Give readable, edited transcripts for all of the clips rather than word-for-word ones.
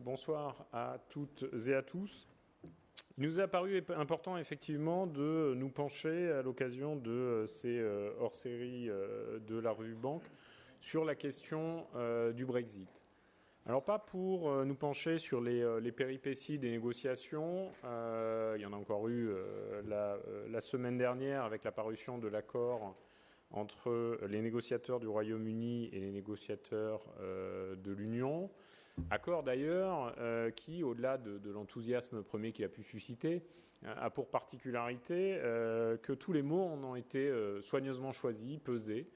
Bonsoir à toutes et à tous. Il nous est apparu important effectivement de nous pencher à l'occasion de ces hors-séries de la revue Banque sur la question du Brexit. Alors pas pour nous pencher sur les péripéties des négociations, il y en a encore eu la semaine dernière avec la parution de l'accord entre les négociateurs du Royaume-Uni et les négociateurs de l'Union. Accord d'ailleurs qui, au-delà de l'enthousiasme premier qu'il a pu susciter, a pour particularité que tous les mots en ont été soigneusement choisis, pesés,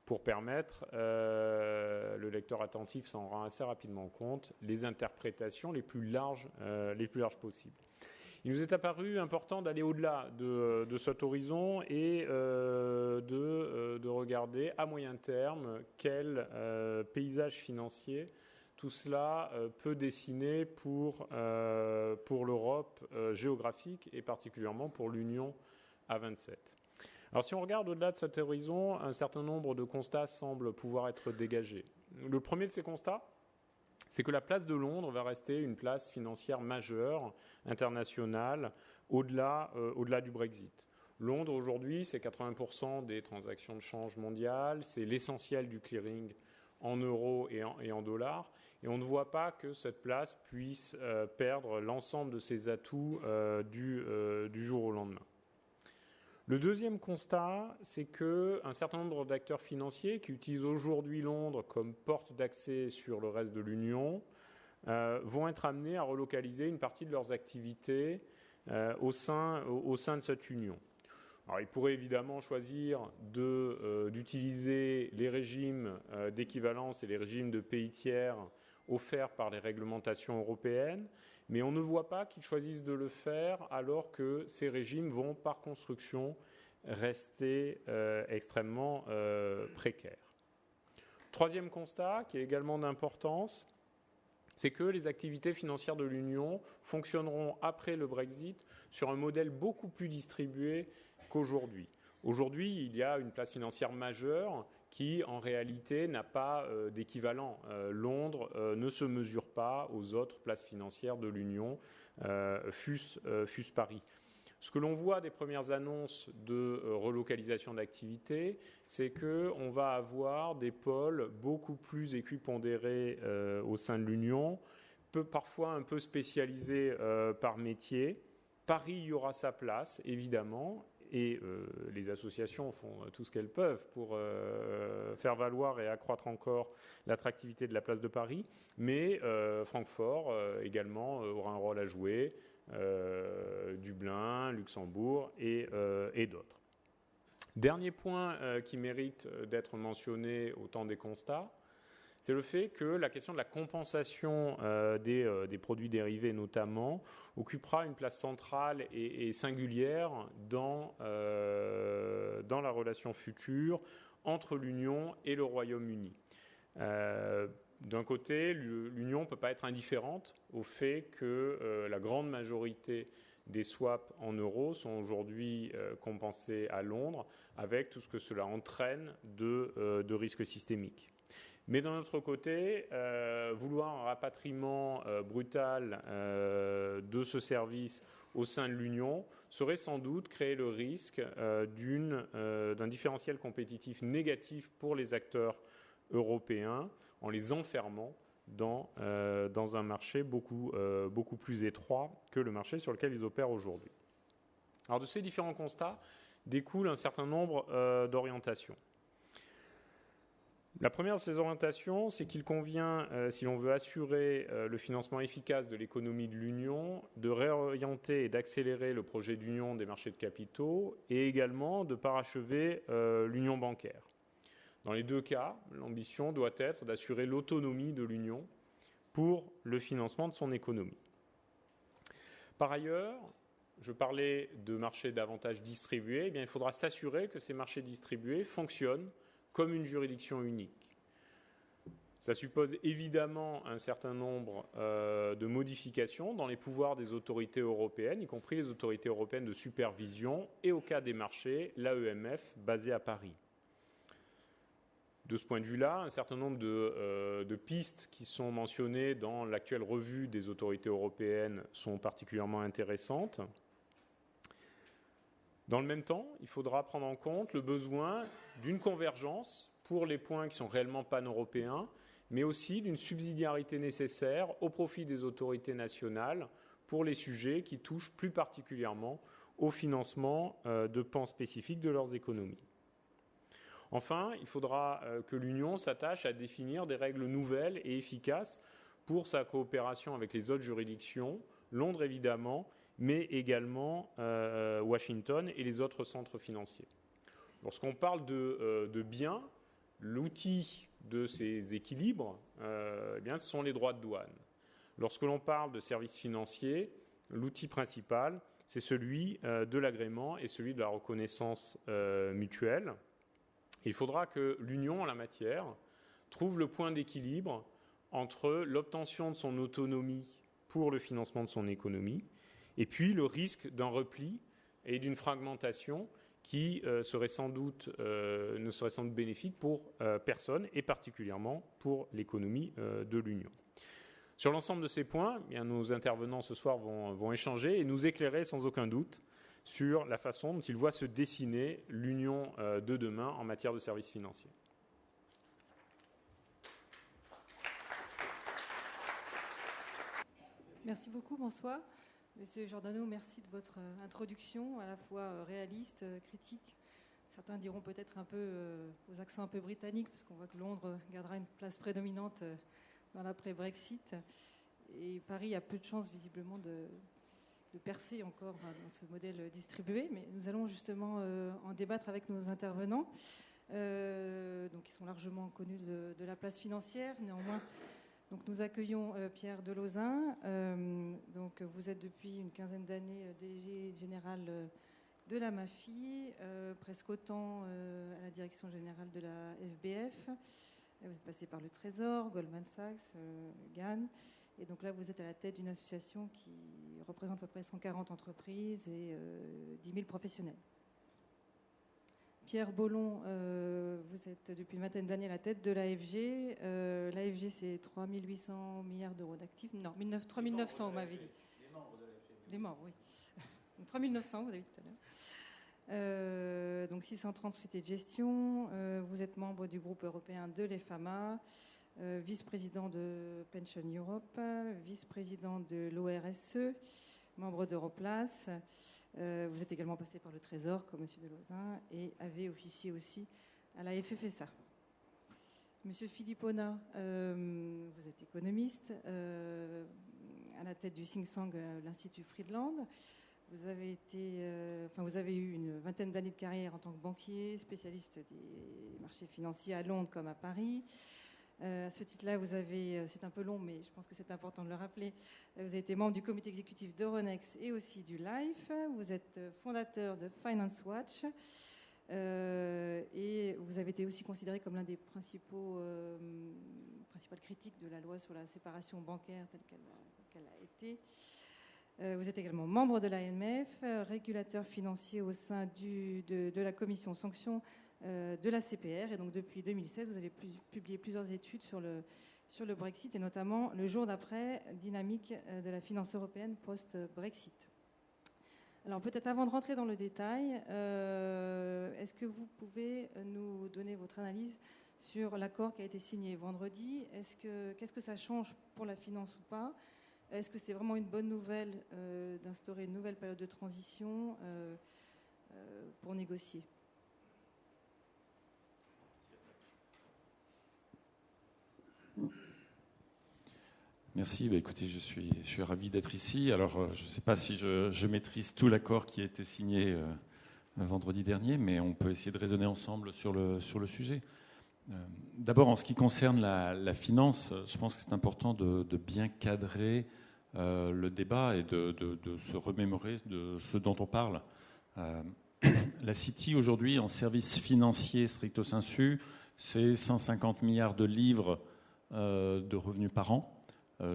pour permettre, le lecteur attentif s'en rend assez rapidement compte, les interprétations les plus larges possibles. Il nous est apparu important d'aller au-delà de cet horizon et de regarder à moyen terme quel paysage financier tout cela peut dessiner pour l'Europe géographique et particulièrement pour l'Union à 27. Alors si on regarde au-delà de cet horizon, un certain nombre de constats semblent pouvoir être dégagés. Le premier de ces constats, c'est que la place de Londres va rester une place financière majeure, internationale, au-delà du Brexit. Londres, aujourd'hui, c'est 80% des transactions de change mondiales, c'est l'essentiel du clearing en euros et en dollars, et on ne voit pas que cette place puisse perdre l'ensemble de ses atouts du jour au lendemain. Le deuxième constat, c'est qu'un certain nombre d'acteurs financiers qui utilisent aujourd'hui Londres comme porte d'accès sur le reste de l'Union vont être amenés à relocaliser une partie de leurs activités au sein de cette Union. Alors, ils pourraient évidemment choisir d'utiliser les régimes d'équivalence et les régimes de pays tiers offerts par les réglementations européennes, mais on ne voit pas qu'ils choisissent de le faire alors que ces régimes vont, par construction, rester extrêmement précaires. Troisième constat, qui est également d'importance, c'est que les activités financières de l'Union fonctionneront après le Brexit sur un modèle beaucoup plus distribué qu'aujourd'hui. Aujourd'hui, il y a une place financière majeure qui, en réalité, n'a pas d'équivalent. Londres ne se mesure pas aux autres places financières de l'Union, fût-ce Paris. Ce que l'on voit des premières annonces de relocalisation d'activités, c'est qu'on va avoir des pôles beaucoup plus équipondérés au sein de l'Union, parfois un peu spécialisés par métier. Paris y aura sa place, évidemment, et les associations font tout ce qu'elles peuvent pour faire valoir et accroître encore l'attractivité de la place de Paris, mais Francfort également aura un rôle à jouer, Dublin, Luxembourg et d'autres. Dernier point qui mérite d'être mentionné au temps des constats, c'est le fait que la question de la compensation des produits dérivés notamment occupera une place centrale et singulière dans la relation future entre l'Union et le Royaume-Uni. D'un côté, l'Union ne peut pas être indifférente au fait que la grande majorité des swaps en euros sont aujourd'hui compensés à Londres avec tout ce que cela entraîne de risques systémiques. Mais d'un autre côté, vouloir un rapatriement brutal de ce service au sein de l'Union serait sans doute créer le risque d'un différentiel compétitif négatif pour les acteurs européens en les enfermant dans un marché beaucoup plus étroit que le marché sur lequel ils opèrent aujourd'hui. Alors de ces différents constats découle un certain nombre d'orientations. La première de ces orientations, c'est qu'il convient, si l'on veut assurer le financement efficace de l'économie de l'Union, de réorienter et d'accélérer le projet d'union des marchés de capitaux et également de parachever l'union bancaire. Dans les deux cas, l'ambition doit être d'assurer l'autonomie de l'Union pour le financement de son économie. Par ailleurs, je parlais de marchés davantage distribués, eh bien, il faudra s'assurer que ces marchés distribués fonctionnent comme une juridiction unique. Ça suppose évidemment un certain nombre de modifications dans les pouvoirs des autorités européennes, y compris les autorités européennes de supervision, et au cas des marchés, l'AEMF basée à Paris. De ce point de vue-là, un certain nombre de pistes qui sont mentionnées dans l'actuelle revue des autorités européennes sont particulièrement intéressantes. Dans le même temps, il faudra prendre en compte le besoin d'une convergence pour les points qui sont réellement pan-européens, mais aussi d'une subsidiarité nécessaire au profit des autorités nationales pour les sujets qui touchent plus particulièrement au financement de pans spécifiques de leurs économies. Enfin, il faudra que l'Union s'attache à définir des règles nouvelles et efficaces pour sa coopération avec les autres juridictions, Londres évidemment, mais également Washington et les autres centres financiers. Lorsqu'on parle de biens, l'outil de ces équilibres, eh bien, ce sont les droits de douane. Lorsque l'on parle de services financiers, l'outil principal, c'est celui de l'agrément et celui de la reconnaissance mutuelle. Et il faudra que l'Union, en la matière, trouve le point d'équilibre entre l'obtention de son autonomie pour le financement de son économie et puis le risque d'un repli et d'une fragmentation qui ne serait sans doute bénéfique pour personne et particulièrement pour l'économie de l'Union. Sur l'ensemble de ces points, eh bien, nos intervenants ce soir vont échanger et nous éclairer sans aucun doute sur la façon dont ils voient se dessiner l'Union de demain en matière de services financiers. Merci beaucoup, bonsoir. Monsieur Giordano, merci de votre introduction, à la fois réaliste, critique. Certains diront peut-être un peu aux accents un peu britanniques, parce qu'on voit que Londres gardera une place prédominante dans l'après-Brexit. Et Paris a peu de chances, visiblement, de percer encore dans ce modèle distribué. Mais nous allons justement en débattre avec nos intervenants, donc, qui sont largement connus de la place financière. Néanmoins, donc, nous accueillons Pierre Delauzin. Donc, vous êtes depuis une quinzaine d'années DG général de la MAFI, presque autant à la direction générale de la FBF. Vous êtes passé par le Trésor, Goldman Sachs, GAN. Et donc là, vous êtes à la tête d'une association qui représente à peu près 140 entreprises et 10 000 professionnels. Pierre Bollon, vous êtes depuis une vingtaine d'années à la tête de l'AFG. L'AFG, c'est 3 800 milliards d'euros d'actifs. Non, 3 900, vous m'avez dit. Les membres de l'AFG. Les membres, oui. Donc 3 900, vous avez dit tout à l'heure. Donc 630 sociétés de gestion. Vous êtes membre du groupe européen de l'EFAMA. Vice-président de Pension Europe, vice-président de l'ORSE, membre d'Europlace. Vous êtes également passé par le Trésor, comme M. Delauzin, et avez officié aussi à la FFSA. Monsieur Philippona, vous êtes économiste, à la tête du think tank l'Institut Friedland. Vous avez eu une vingtaine d'années de carrière en tant que banquier, spécialiste des marchés financiers à Londres comme à Paris. À ce titre-là, vous avez, c'est un peu long, mais je pense que c'est important de le rappeler, vous avez été membre du comité exécutif d'Euronext et aussi du LIFE. Vous êtes fondateur de Finance Watch et vous avez été aussi considéré comme l'un des principales critiques de la loi sur la séparation bancaire telle qu'elle a été. Vous êtes également membre de l'AMF, régulateur financier au sein de la commission sanctions de la CPR. Et donc depuis 2016, vous avez publié plusieurs études sur le Brexit et notamment le jour d'après, dynamique de la finance européenne post-Brexit. Alors peut-être avant de rentrer dans le détail, est-ce que vous pouvez nous donner votre analyse sur l'accord qui a été signé vendredi? Qu'est-ce que ça change pour la finance ou pas? Est-ce que c'est vraiment une bonne nouvelle d'instaurer une nouvelle période de transition pour négocier? Merci. Écoutez, je suis ravi d'être ici. Alors, je ne sais pas si je maîtrise tout l'accord qui a été signé vendredi dernier, mais on peut essayer de raisonner ensemble sur le sujet. D'abord, en ce qui concerne la finance, je pense que c'est important de bien cadrer le débat et de se remémorer de ce dont on parle. La City, aujourd'hui, en services financiers stricto sensu, c'est 150 milliards de livres de revenus par an.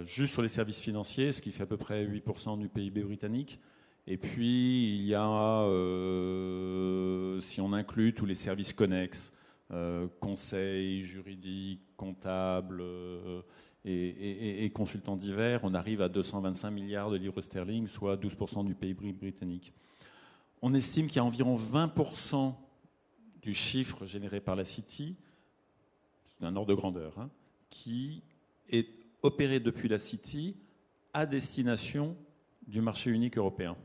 Juste sur les services financiers, ce qui fait à peu près 8% du PIB britannique. Et puis, il y a, si on inclut tous les services connexes, conseils juridiques, comptables et consultants divers, on arrive à 225 milliards de livres sterling, soit 12% du PIB britannique. On estime qu'il y a environ 20% du chiffre généré par la City, c'est un ordre de grandeur, hein, qui est opéré depuis la City à destination du marché unique européen.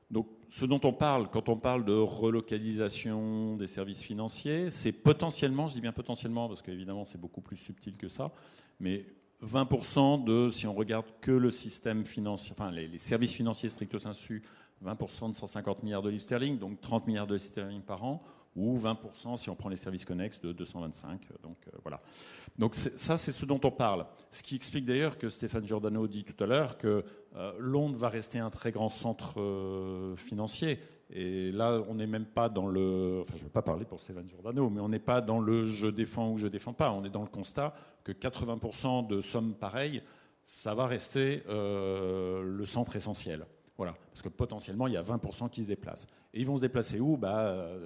Donc, ce dont on parle quand on parle de relocalisation des services financiers, c'est potentiellement, je dis bien potentiellement parce qu'évidemment c'est beaucoup plus subtil que ça, mais 20% de, si on regarde que le système financier, enfin les services financiers stricto sensu, 20% de 150 milliards de livres sterling, donc 30 milliards de livres sterling par an, ou 20% si on prend les services connexes de 225. Donc voilà. Donc ça, c'est ce dont on parle. Ce qui explique d'ailleurs que Stéphane Giordano dit tout à l'heure que Londres va rester un très grand centre financier. Et là, on n'est même pas dans le... Enfin, je ne vais pas parler pour Stéphane Giordano, mais on n'est pas dans le « je défends » ou « je ne défends pas ». On est dans le constat que 80% de sommes pareilles, ça va rester le centre essentiel. Voilà, parce que potentiellement, il y a 20% qui se déplacent. Et ils vont se déplacer où ?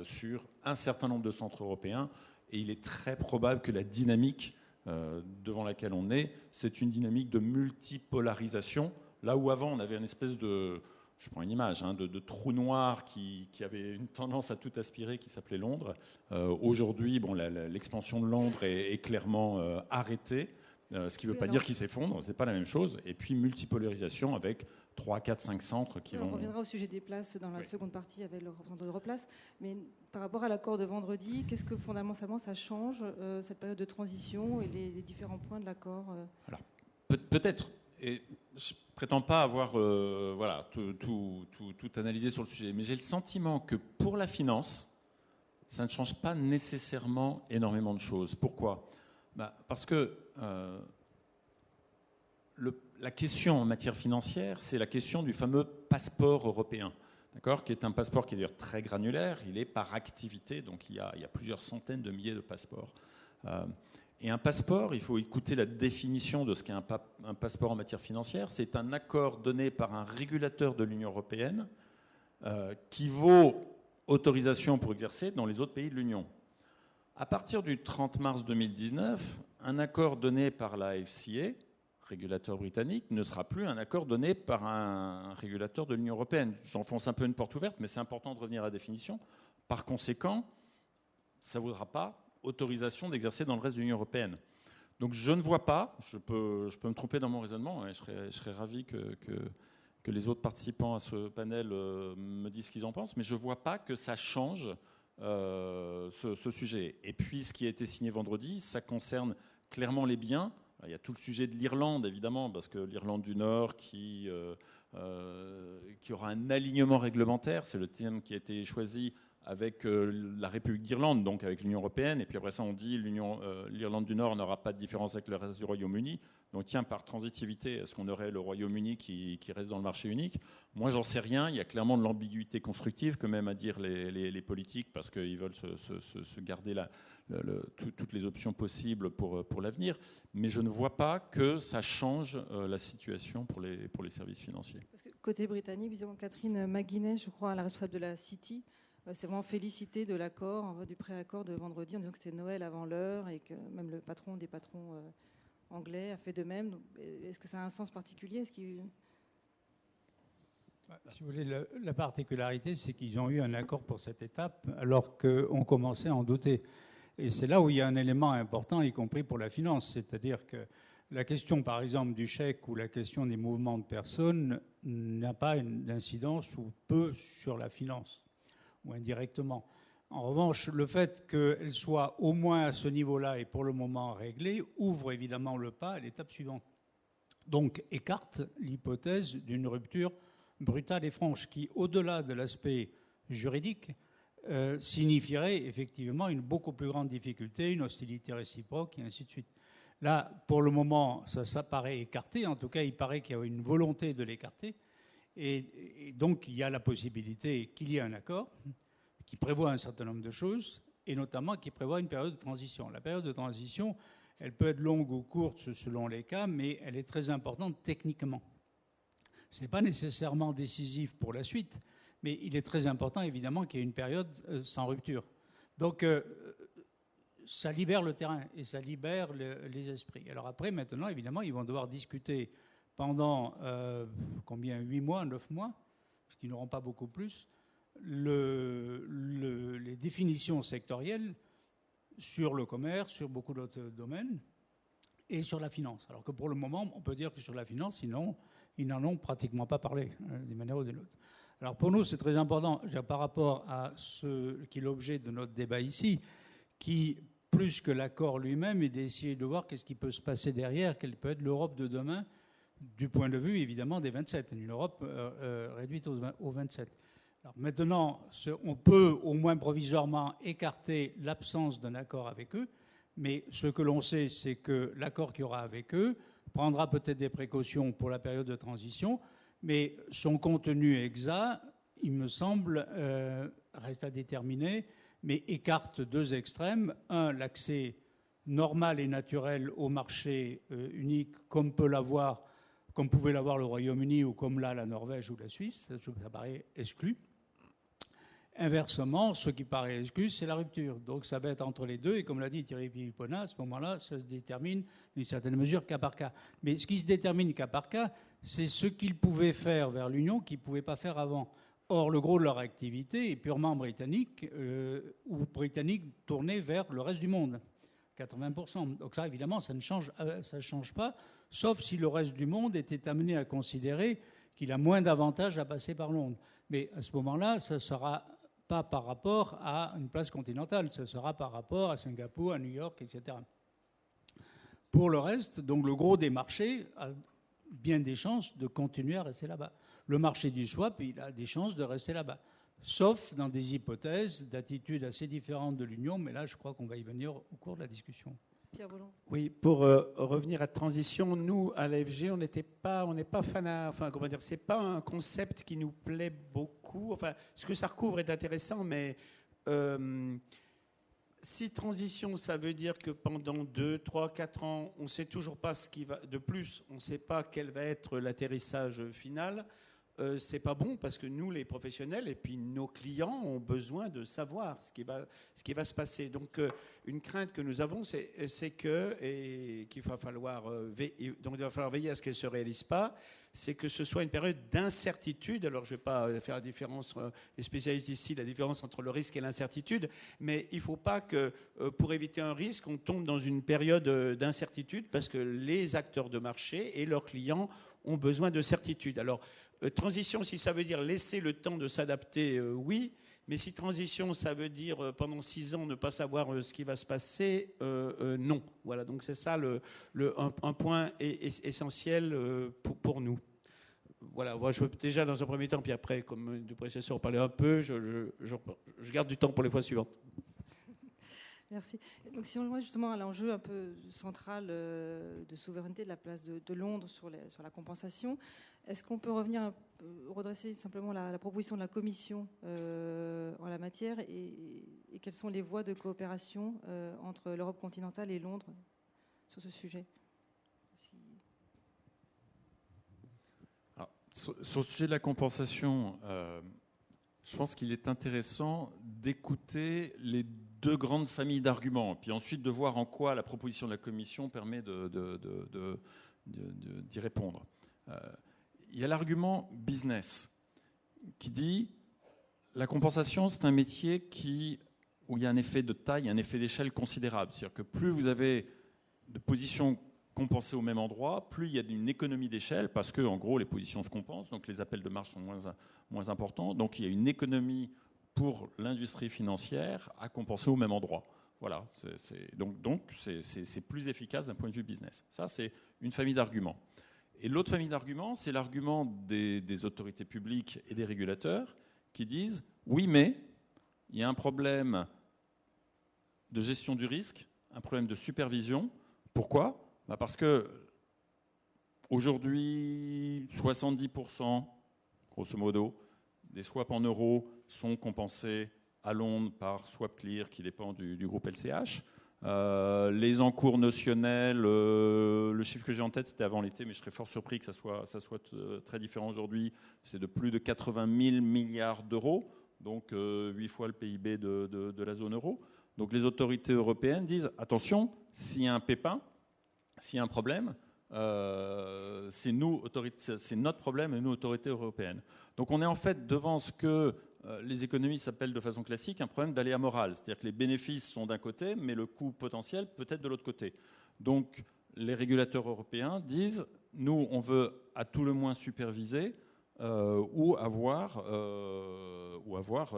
Sur un certain nombre de centres européens. Et il est très probable que la dynamique devant laquelle on est, c'est une dynamique de multipolarisation. Là où avant, on avait une espèce de, je prends une image, hein, de trou noir qui avait une tendance à tout aspirer, qui s'appelait Londres. Aujourd'hui, bon, l'expansion de Londres est clairement arrêtée. Ce qui ne veut pas dire qu'il s'effondre, ce n'est pas la même chose. Et puis multipolarisation avec 3, 4, 5 centres qui vont... On reviendra au sujet des places dans la seconde partie avec le représentant d'Europlace. Mais par rapport à l'accord de vendredi, qu'est-ce que fondamentalement ça change, cette période de transition et les différents points de l'accord Alors, peut-être. Et je ne prétends pas avoir tout analysé sur le sujet. Mais j'ai le sentiment que pour la finance, ça ne change pas nécessairement énormément de choses. Pourquoi ? Parce que la question en matière financière, c'est la question du fameux passeport européen, d'accord, qui est un passeport qui est d'ailleurs très granulaire, il est par activité, donc il y a plusieurs centaines de milliers de passeports. Et un passeport, il faut écouter la définition de ce qu'est un passeport en matière financière, c'est un accord donné par un régulateur de l'Union européenne qui vaut autorisation pour exercer dans les autres pays de l'Union. À partir du 30 mars 2019, un accord donné par la FCA, régulateur britannique, ne sera plus un accord donné par un régulateur de l'Union européenne. J'enfonce un peu une porte ouverte, mais c'est important de revenir à la définition. Par conséquent, ça ne vaudra pas autorisation d'exercer dans le reste de l'Union européenne. Donc je ne vois pas, je peux me tromper dans mon raisonnement, et je serais ravi que les autres participants à ce panel me disent ce qu'ils en pensent, mais je ne vois pas que ça change ce sujet. Et puis, ce qui a été signé vendredi, ça concerne clairement les biens. Il y a tout le sujet de l'Irlande, évidemment, parce que l'Irlande du Nord qui aura un alignement réglementaire, c'est le terme qui a été choisi avec la République d'Irlande, donc avec l'Union européenne. Et puis après ça, on dit l'Irlande du Nord n'aura pas de différence avec le reste du Royaume-Uni. Donc tiens, par transitivité, est-ce qu'on aurait le Royaume-Uni qui reste dans le marché unique ? Moi, j'en sais rien. Il y a clairement de l'ambiguïté constructive, que même à dire les politiques, parce qu'ils veulent se garder toutes les options possibles pour l'avenir. Mais je ne vois pas que ça change la situation pour les services financiers. Parce que côté britannique, visiblement, Catherine McGuinness, je crois, la responsable de la City, c'est vraiment félicité de l'accord, du pré-accord de vendredi, en disant que c'était Noël avant l'heure et que même le patron des patrons anglais a fait de même. Est-ce que ça a un sens particulier ? Si vous voulez, la particularité, c'est qu'ils ont eu un accord pour cette étape alors qu'on commençait à en douter. Et c'est là où il y a un élément important, y compris pour la finance. C'est-à-dire que la question, par exemple, du chèque ou la question des mouvements de personnes n'a pas d'incidence ou peu sur la finance, ou indirectement. En revanche, le fait qu'elle soit au moins à ce niveau-là et pour le moment réglée ouvre évidemment le pas à l'étape suivante. Donc écarte l'hypothèse d'une rupture brutale et franche qui, au-delà de l'aspect juridique, signifierait effectivement une beaucoup plus grande difficulté, une hostilité réciproque et ainsi de suite. Là, pour le moment, ça paraît écarté. En tout cas, il paraît qu'il y a une volonté de l'écarter. Et donc, il y a la possibilité qu'il y ait un accord qui prévoit un certain nombre de choses, et notamment qui prévoit une période de transition. La période de transition, elle peut être longue ou courte selon les cas, mais elle est très importante techniquement. Ce n'est pas nécessairement décisif pour la suite, mais il est très important, évidemment, qu'il y ait une période sans rupture. Donc, ça libère le terrain et ça libère les esprits. Alors après, maintenant, évidemment, ils vont devoir discuter pendant 8 mois, 9 mois, parce qu'ils n'auront pas beaucoup plus, les définitions sectorielles sur le commerce, sur beaucoup d'autres domaines, et sur la finance. Alors que pour le moment, on peut dire que sur la finance, ils n'en ont pratiquement pas parlé, d'une manière ou d'une autre. Alors pour nous, c'est très important, par rapport à ce qui est l'objet de notre débat ici, qui, plus que l'accord lui-même, est d'essayer de voir qu'est-ce qui peut se passer derrière, quelle peut être l'Europe de demain, du point de vue, évidemment, des 27. Une Europe réduite aux 27. Alors maintenant, on peut au moins provisoirement écarter l'absence d'un accord avec eux, mais ce que l'on sait, c'est que l'accord qu'il y aura avec eux prendra peut-être des précautions pour la période de transition, mais son contenu exact, il me semble, reste à déterminer, mais écarte deux extrêmes. Un, l'accès normal et naturel au marché unique, comme pouvait l'avoir le Royaume-Uni ou comme là la Norvège ou la Suisse, ça paraît exclu. Inversement, ce qui paraît exclu, c'est la rupture. Donc ça va être entre les deux, et comme l'a dit Thierry Pippona, à ce moment-là, ça se détermine d'une certaine mesure cas par cas. Mais ce qui se détermine cas par cas, c'est ce qu'ils pouvaient faire vers l'Union qu'ils ne pouvaient pas faire avant. Or, le gros de leur activité est purement britannique, ou britannique tourné vers le reste du monde, 80%. Donc ça, évidemment, ça ne change pas, sauf si le reste du monde était amené à considérer qu'il a moins d'avantages à passer par Londres. Mais à ce moment-là, ça sera pas par rapport à une place continentale, ce sera par rapport à Singapour, à New York, etc. Pour le reste, donc le gros des marchés a bien des chances de continuer à rester là-bas. Le marché du swap, il a des chances de rester là-bas, sauf dans des hypothèses d'attitudes assez différentes de l'Union, mais là, je crois qu'on va y venir au cours de la discussion. Pierre Boulon. Oui, pour revenir à transition, nous, à l'AFG, on n'est pas fanat, c'est pas un concept qui nous plaît beaucoup. Enfin, ce que ça recouvre est intéressant, mais si transition, ça veut dire que pendant 2, 3, 4 ans, on ne sait toujours pas ce qui va de plus, on ne sait pas quel va être l'atterrissage final. C'est pas bon parce que nous, les professionnels, et puis nos clients ont besoin de savoir ce qui va se passer. Donc, une crainte que nous avons, c'est qu'il va falloir veiller à ce qu'elle ne se réalise pas, c'est que ce soit une période d'incertitude. Alors, je ne vais pas faire la différence, les spécialistes ici, la différence entre le risque et l'incertitude, mais il ne faut pas que, pour éviter un risque, on tombe dans une période d'incertitude parce que les acteurs de marché et leurs clients ont besoin de certitude. Alors, transition, si ça veut dire laisser le temps de s'adapter, oui. Mais si transition, ça veut dire pendant 6 ans ne pas savoir ce qui va se passer, non. Voilà, donc c'est ça un point essentiel pour nous. Voilà, moi, je veux déjà dans un premier temps, puis après, comme le prédécesseur parlait un peu, je garde du temps pour les fois suivantes. Merci. Donc si on voit justement à l'enjeu un peu central de souveraineté de la place de Londres sur la compensation, est-ce qu'on peut redresser simplement la proposition de la Commission en la matière et quelles sont les voies de coopération entre l'Europe continentale et Londres sur ce sujet? Alors, sur le sujet de la compensation, je pense qu'il est intéressant d'écouter les deux grandes familles d'arguments, puis ensuite de voir en quoi la proposition de la Commission permet d'y répondre. Il y a l'argument business qui dit la compensation, c'est un métier où il y a un effet de taille, un effet d'échelle considérable. C'est-à-dire que plus vous avez de positions compensées au même endroit, plus il y a une économie d'échelle, parce que en gros les positions se compensent, donc les appels de marge sont moins importants, donc il y a une économie pour l'industrie financière à compenser au même endroit. Voilà, donc c'est plus efficace d'un point de vue business. Ça, c'est une famille d'arguments. Et l'autre famille d'arguments, c'est l'argument des autorités publiques et des régulateurs qui disent « oui, mais il y a un problème de gestion du risque, un problème de supervision. Pourquoi ? Parce que aujourd'hui, 70%, grosso modo, des swaps en euros sont compensés à Londres par SwapClear qui dépend du groupe LCH. Les encours notionnels, le chiffre que j'ai en tête, c'était avant l'été, mais je serais fort surpris que ça soit très différent aujourd'hui. C'est de plus de 80 000 milliards d'euros, donc 8 fois le PIB de la zone euro. Donc les autorités européennes disent attention, s'il y a un pépin, s'il y a un problème, c'est notre problème et nous, autorités européennes. Donc on est en fait devant ce que les économistes appellent de façon classique un problème d'aléa moral. C'est-à-dire que les bénéfices sont d'un côté, mais le coût potentiel peut être de l'autre côté. Donc les régulateurs européens disent nous, on veut à tout le moins superviser ou avoir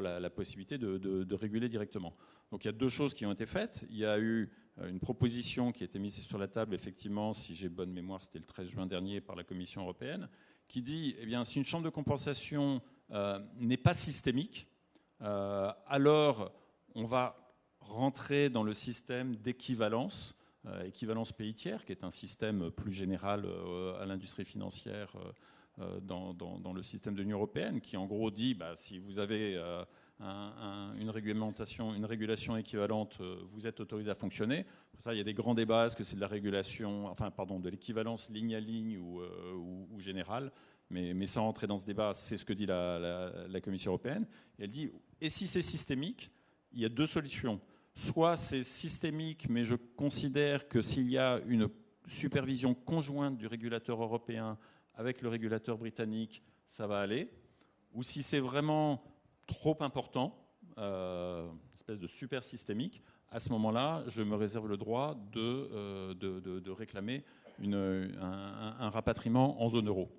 la possibilité de réguler directement. Donc il y a deux choses qui ont été faites. Il y a eu une proposition qui a été mise sur la table, effectivement, si j'ai bonne mémoire, c'était le 13 juin dernier par la Commission européenne, qui dit eh bien, si une chambre de compensation n'est pas systémique, alors on va rentrer dans le système d'équivalence, équivalence pays tiers, qui est un système plus général à l'industrie financière dans le système de l'Union européenne, qui en gros dit si vous avez une régulation équivalente, vous êtes autorisé à fonctionner. Pour ça, il y a des grands débats, est-ce que c'est de la régulation, de l'équivalence ligne à ligne ou générale, mais sans rentrer dans ce débat, c'est ce que dit la Commission européenne. Et elle dit, et si c'est systémique, il y a deux solutions. Soit c'est systémique, mais je considère que s'il y a une supervision conjointe du régulateur européen avec le régulateur britannique, ça va aller. Ou si c'est vraiment trop important, espèce de super systémique, à ce moment-là, je me réserve le droit de réclamer un rapatriement en zone euro.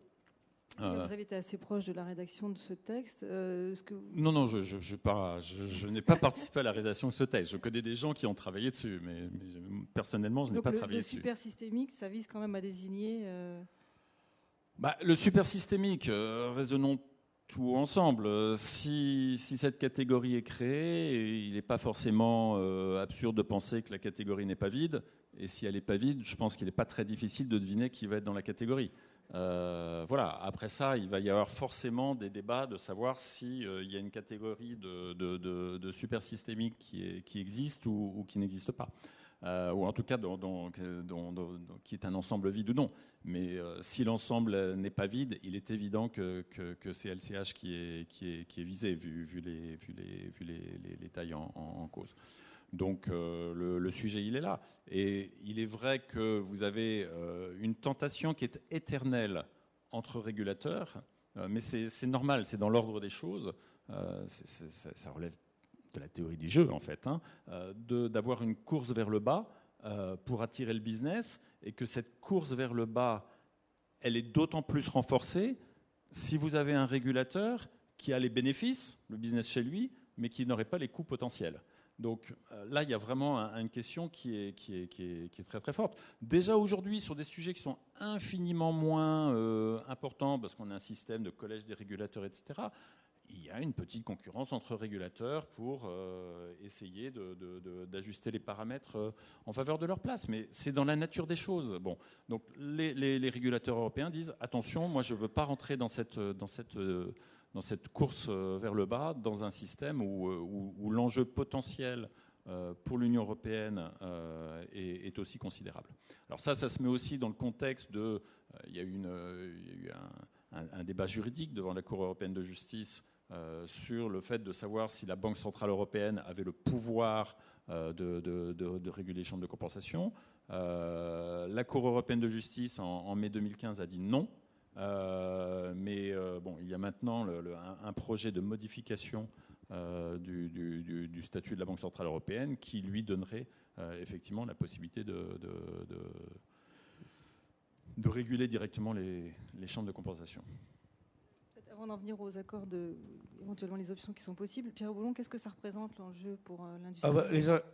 Vous avez été assez proche de la rédaction de ce texte. Non, je n'ai pas participé à la rédaction de ce texte. Je connais des gens qui ont travaillé dessus, mais personnellement, je n'ai pas travaillé dessus. Le super systémique, ça vise quand même à désigner... Le super systémique, raisonnons tout ensemble. Si cette catégorie est créée, il n'est pas forcément absurde de penser que la catégorie n'est pas vide. Et si elle n'est pas vide, je pense qu'il n'est pas très difficile de deviner qui va être dans la catégorie. Voilà. Après ça, il va y avoir forcément des débats de savoir s'il y a une catégorie de super systémique qui existe ou qui n'existe pas. Ou en tout cas qui est un ensemble vide ou non. Mais si l'ensemble n'est pas vide, il est évident que c'est LCH qui est visé, vu les tailles en cause. Donc le sujet, il est là. Et il est vrai que vous avez une tentation qui est éternelle entre régulateurs, mais c'est normal, c'est dans l'ordre des choses. Ça relève de la théorie du jeu, en fait, d'avoir une course vers le bas pour attirer le business, et que cette course vers le bas, elle est d'autant plus renforcée si vous avez un régulateur qui a les bénéfices, le business chez lui, mais qui n'aurait pas les coûts potentiels. Donc là, il y a vraiment une question qui est très très forte. Déjà aujourd'hui, sur des sujets qui sont infiniment moins importants, parce qu'on a un système de collège des régulateurs, etc., il y a une petite concurrence entre régulateurs pour essayer d'ajuster les paramètres en faveur de leur place. Mais c'est dans la nature des choses. Bon, donc les régulateurs européens disent attention, moi je ne veux pas rentrer dans cette course vers le bas, dans un système où l'enjeu potentiel pour l'Union européenne est aussi considérable. Alors ça se met aussi dans le contexte de... il y a eu un débat juridique devant la Cour européenne de justice sur le fait de savoir si la Banque centrale européenne avait le pouvoir de réguler les chambres de compensation. La Cour européenne de justice, en mai 2015, a dit non. Mais il y a maintenant un projet de modification du statut de la Banque centrale européenne qui lui donnerait effectivement la possibilité de réguler directement les chambres de compensation. Avant d'en venir aux accords, éventuellement les options qui sont possibles, Pierre Boulon, qu'est-ce que ça représente l'enjeu pour l'industrie ?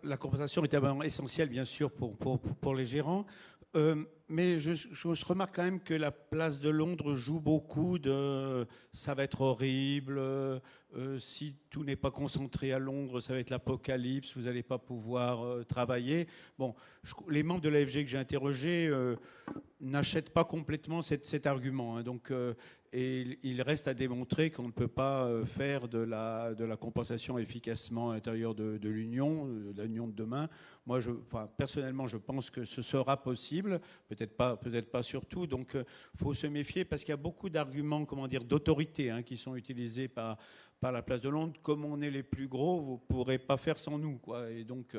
La compensation est évidemment essentielle, bien sûr, pour les gérants. Mais je remarque quand même que la place de Londres joue beaucoup de « ça va être horrible, si tout n'est pas concentré à Londres, ça va être l'apocalypse, vous n'allez pas pouvoir travailler ». Bon, les membres de l'AFG que j'ai interrogés n'achètent pas complètement cet argument. Donc, et il reste à démontrer qu'on ne peut pas faire de la compensation efficacement à l'intérieur de l'Union, de l'Union de demain. Moi, personnellement, je pense que ce sera possible, peut-être pas surtout. Donc, faut se méfier parce qu'il y a beaucoup d'arguments, d'autorité, qui sont utilisés par par la place de Londres. Comme on est les plus gros, vous ne pourrez pas faire sans nous, quoi. Et donc,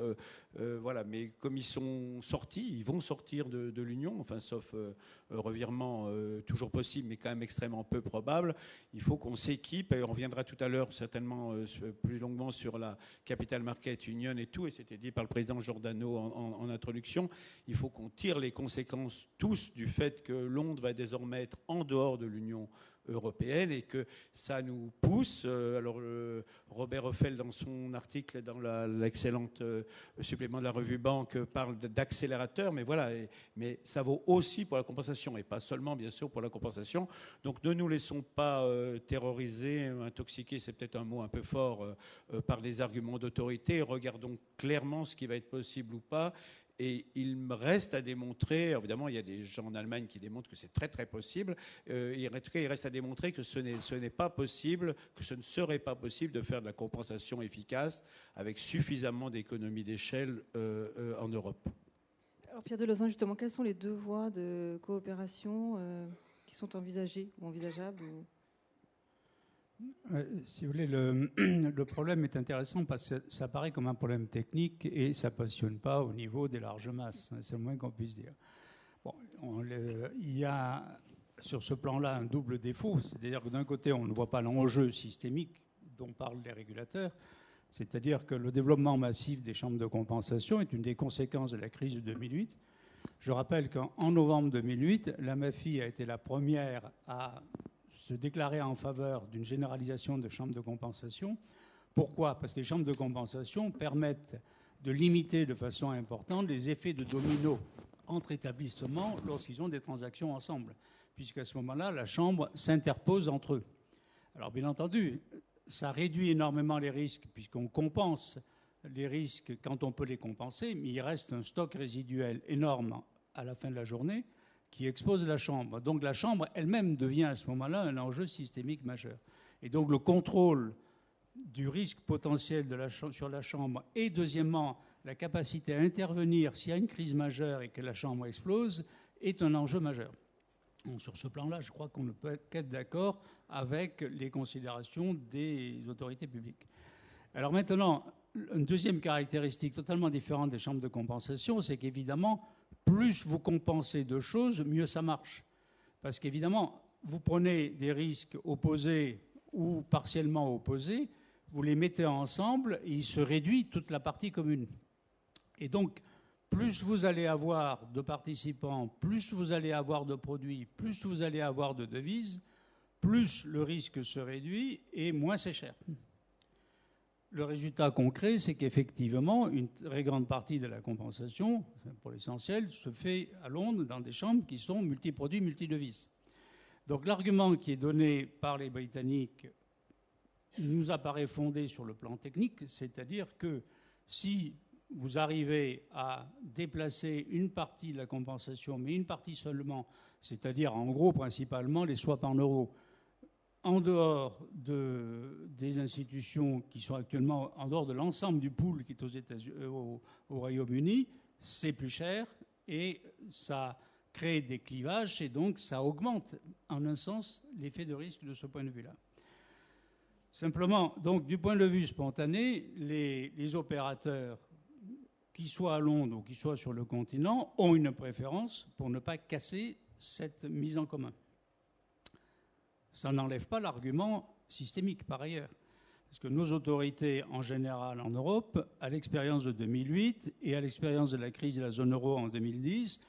voilà. Mais comme ils sont sortis, ils vont sortir de l'Union, enfin, sauf revirement toujours possible, mais quand même extrêmement peu probable. Il faut qu'on s'équipe, et on reviendra tout à l'heure certainement plus longuement sur la Capital Market Union et tout, et c'était dit par le président Giordano en introduction. Il faut qu'on tire les conséquences tous du fait que Londres va désormais être en dehors de l'Union européenne et que ça nous pousse. Alors Robert Ophel, dans son article dans l'excellente supplément de la revue Banque, parle d'accélérateur, mais voilà, mais ça vaut aussi pour la compensation et pas seulement bien sûr pour la compensation. Donc ne nous laissons pas terroriser, intoxiquer, c'est peut-être un mot un peu fort, par des arguments d'autorité. Regardons clairement ce qui va être possible ou pas. Et il me reste à démontrer, évidemment il y a des gens en Allemagne qui démontrent que c'est très très possible, en tout cas il reste à démontrer que ce n'est pas possible, que ce ne serait pas possible de faire de la compensation efficace avec suffisamment d'économies d'échelle en Europe. Alors Pierre Delezan, justement, quelles sont les deux voies de coopération qui sont envisagées ou envisageables Si vous voulez, le problème est intéressant parce que ça paraît comme un problème technique et ça ne passionne pas au niveau des larges masses. C'est le moins qu'on puisse dire. Bon, il y a sur ce plan-là un double défaut. C'est-à-dire que d'un côté, on ne voit pas l'enjeu systémique dont parlent les régulateurs. C'est-à-dire que le développement massif des chambres de compensation est une des conséquences de la crise de 2008. Je rappelle qu'en novembre 2008, la MAFI a été la première à se déclarer en faveur d'une généralisation de chambres de compensation. Pourquoi ? Parce que les chambres de compensation permettent de limiter de façon importante les effets de domino entre établissements lorsqu'ils ont des transactions ensemble, puisqu'à ce moment-là, la chambre s'interpose entre eux. Alors bien entendu, ça réduit énormément les risques, puisqu'on compense les risques quand on peut les compenser, mais il reste un stock résiduel énorme à la fin de la journée qui expose la chambre. Donc la chambre elle-même devient à ce moment-là un enjeu systémique majeur. Et donc le contrôle du risque potentiel sur la chambre et deuxièmement la capacité à intervenir s'il y a une crise majeure et que la chambre explose est un enjeu majeur. Donc, sur ce plan-là, je crois qu'on ne peut qu'être d'accord avec les considérations des autorités publiques. Alors maintenant, une deuxième caractéristique totalement différente des chambres de compensation, c'est qu'évidemment, plus vous compensez de choses, mieux ça marche. Parce qu'évidemment, vous prenez des risques opposés ou partiellement opposés, vous les mettez ensemble et il se réduit toute la partie commune. Et donc, plus vous allez avoir de participants, plus vous allez avoir de produits, plus vous allez avoir de devises, plus le risque se réduit et moins c'est cher. Le résultat concret, c'est qu'effectivement, une très grande partie de la compensation, pour l'essentiel, se fait à Londres dans des chambres qui sont multiproduits, multidevises. Donc l'argument qui est donné par les Britanniques nous apparaît fondé sur le plan technique, c'est-à-dire que si vous arrivez à déplacer une partie de la compensation, mais une partie seulement, c'est-à-dire en gros principalement les swaps en euros, en dehors des institutions qui sont actuellement en dehors de l'ensemble du pool qui est au Royaume-Uni, c'est plus cher et ça crée des clivages et donc ça augmente en un sens l'effet de risque de ce point de vue-là. Simplement, donc du point de vue spontané, les opérateurs, qu'ils soient à Londres ou qu'ils soient sur le continent, ont une préférence pour ne pas casser cette mise en commun. Ça n'enlève pas l'argument systémique, par ailleurs. Parce que nos autorités, en général en Europe, à l'expérience de 2008 et à l'expérience de la crise de la zone euro en 2010,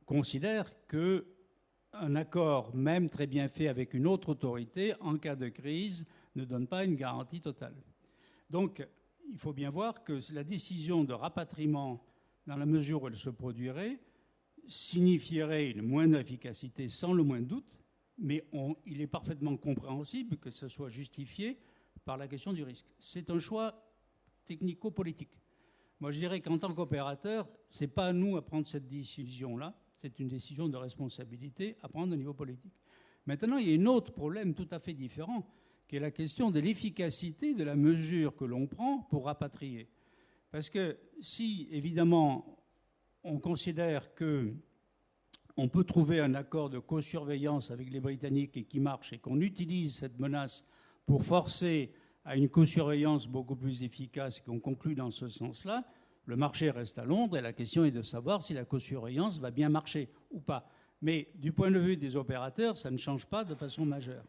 considèrent qu'un accord, même très bien fait avec une autre autorité, en cas de crise, ne donne pas une garantie totale. Donc, il faut bien voir que la décision de rapatriement, dans la mesure où elle se produirait, signifierait une moindre efficacité, sans le moindre doute, mais il est parfaitement compréhensible que ce soit justifié par la question du risque. C'est un choix technico-politique. Moi, je dirais qu'en tant qu'opérateur, ce n'est pas à nous à prendre cette décision-là, c'est une décision de responsabilité à prendre au niveau politique. Maintenant, il y a un autre problème tout à fait différent, qui est la question de l'efficacité de la mesure que l'on prend pour rapatrier. Parce que si, évidemment, on considère qu'on peut trouver un accord de co-surveillance avec les Britanniques et qui marche et qu'on utilise cette menace pour forcer à une co-surveillance beaucoup plus efficace et qu'on conclut dans ce sens-là, le marché reste à Londres et la question est de savoir si la co-surveillance va bien marcher ou pas. Mais du point de vue des opérateurs, ça ne change pas de façon majeure.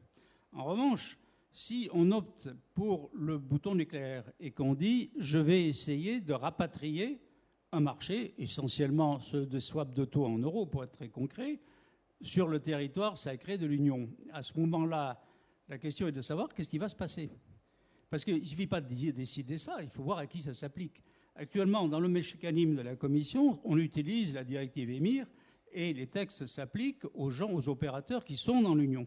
En revanche, si on opte pour le bouton nucléaire et qu'on dit « je vais essayer de rapatrier un marché, essentiellement ceux de swap de taux en euros pour être très concret, sur le territoire sacré de l'Union ». À ce moment-là, la question est de savoir qu'est-ce qui va se passer. Parce qu'il ne suffit pas de décider ça, il faut voir à qui ça s'applique. Actuellement, dans le mécanisme de la Commission, on utilise la directive EMIR et les textes s'appliquent aux gens, aux opérateurs qui sont dans l'Union,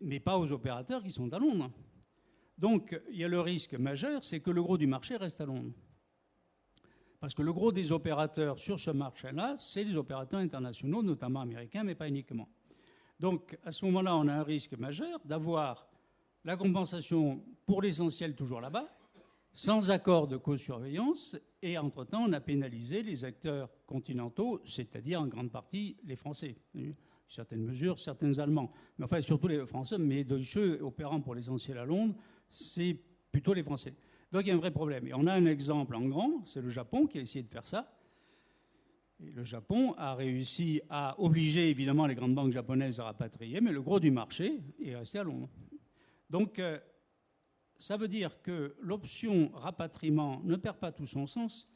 mais pas aux opérateurs qui sont à Londres. Donc, il y a le risque majeur, c'est que le gros du marché reste à Londres. Parce que le gros des opérateurs sur ce marché-là, c'est les opérateurs internationaux, notamment américains, mais pas uniquement. Donc, à ce moment-là, on a un risque majeur d'avoir la compensation pour l'essentiel toujours là-bas, sans accord de co-surveillance, et entre-temps, on a pénalisé les acteurs continentaux, c'est-à-dire en grande partie les Français. Certaines mesures, certains Allemands. Mais enfin, surtout les Français, mais Deutsche opérant pour l'essentiel à Londres, c'est plutôt les Français. Donc il y a un vrai problème. Et on a un exemple en grand, c'est le Japon qui a essayé de faire ça. Et le Japon a réussi à obliger évidemment les grandes banques japonaises à rapatrier, mais le gros du marché est resté à Londres. Donc ça veut dire que l'option rapatriement ne perd pas tout son sens.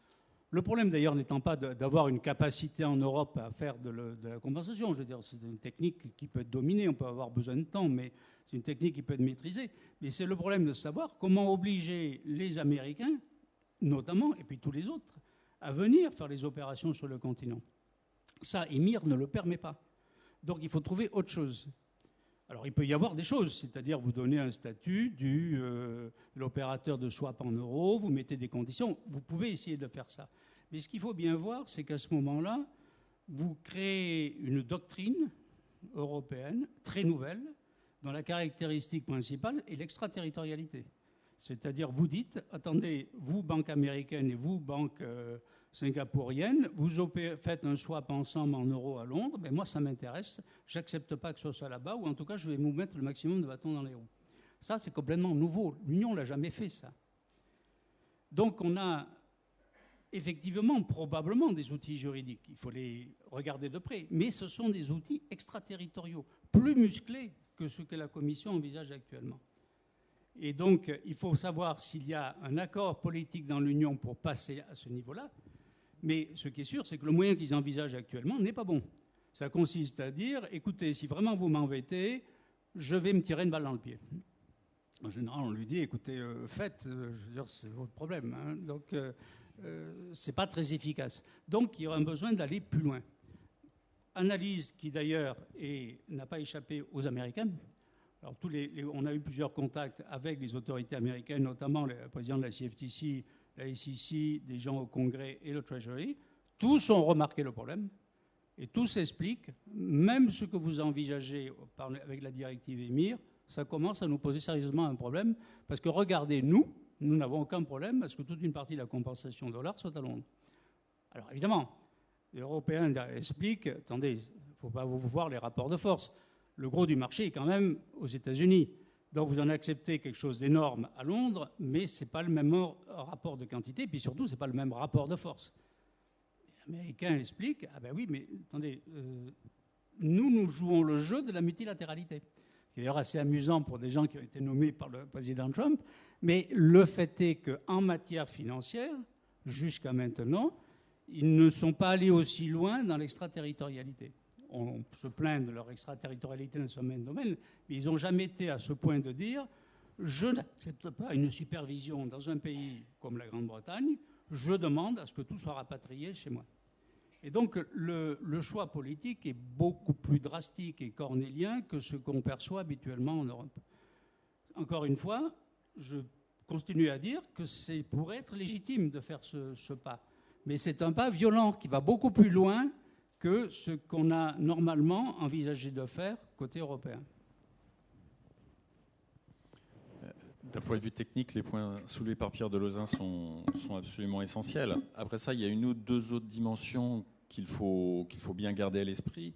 Le problème d'ailleurs n'étant pas d'avoir une capacité en Europe à faire de la compensation. Je veux dire, c'est une technique qui peut être dominée, on peut avoir besoin de temps, mais c'est une technique qui peut être maîtrisée. Mais c'est le problème de savoir comment obliger les Américains, notamment, et puis tous les autres, à venir faire les opérations sur le continent. Ça, EMIR ne le permet pas. Donc il faut trouver autre chose. Alors il peut y avoir des choses, c'est-à-dire vous donnez un statut de l'opérateur de swap en euros, vous mettez des conditions, vous pouvez essayer de faire ça. Mais ce qu'il faut bien voir, c'est qu'à ce moment-là, vous créez une doctrine européenne très nouvelle, dont la caractéristique principale est l'extraterritorialité. C'est-à-dire, vous dites, attendez, vous, banque américaine et vous, banque singapourienne, vous faites un swap ensemble en euros à Londres, mais moi, ça m'intéresse, j'accepte pas que ce soit là-bas, ou en tout cas, je vais vous mettre le maximum de bâtons dans les roues. Ça, c'est complètement nouveau. L'Union l'a jamais fait, ça. Donc, on a effectivement, probablement des outils juridiques. Il faut les regarder de près. Mais ce sont des outils extraterritoriaux, plus musclés que ce que la Commission envisage actuellement. Et donc, il faut savoir s'il y a un accord politique dans l'Union pour passer à ce niveau-là. Mais ce qui est sûr, c'est que le moyen qu'ils envisagent actuellement n'est pas bon. Ça consiste à dire, écoutez, si vraiment vous m'embêtez, je vais me tirer une balle dans le pied. En général, on lui dit, écoutez, faites, je veux dire, c'est votre problème. Hein. Donc, c'est pas très efficace. Donc, il y aura un besoin d'aller plus loin. Analyse qui, d'ailleurs, n'a pas échappé aux Américains. Alors, on a eu plusieurs contacts avec les autorités américaines, notamment le président de la CFTC, la SEC, des gens au Congrès et le Treasury. Tous ont remarqué le problème et tous expliquent, même ce que vous envisagez avec la directive EMIR, ça commence à nous poser sérieusement un problème parce que regardez, nous n'avons aucun problème parce que toute une partie de la compensation dollar soit à Londres. Alors évidemment, les Européens expliquent, attendez, il ne faut pas vous voir les rapports de force. Le gros du marché est quand même aux États-Unis. Donc vous en acceptez quelque chose d'énorme à Londres, mais ce n'est pas le même rapport de quantité, puis surtout, ce n'est pas le même rapport de force. Les Américains expliquent, ah ben oui, mais attendez, nous jouons le jeu de la multilatéralité. C'est d'ailleurs assez amusant pour des gens qui ont été nommés par le président Trump, mais le fait est qu'en matière financière, jusqu'à maintenant, ils ne sont pas allés aussi loin dans l'extraterritorialité. On se plaint de leur extraterritorialité dans ce domaine, mais ils n'ont jamais été à ce point de dire « je n'accepte pas une supervision dans un pays comme la Grande-Bretagne, je demande à ce que tout soit rapatrié chez moi ». Et donc le choix politique est beaucoup plus drastique et cornélien que ce qu'on perçoit habituellement en Europe. Encore une fois, je continue à dire que c'est pour être légitime de faire ce pas. Mais c'est un pas violent qui va beaucoup plus loin que ce qu'on a normalement envisagé de faire côté européen. D'un point de vue technique, les points soulevés par Pierre Delezin sont absolument essentiels. Après ça, il y a une ou deux autres dimensions qu'il faut bien garder à l'esprit,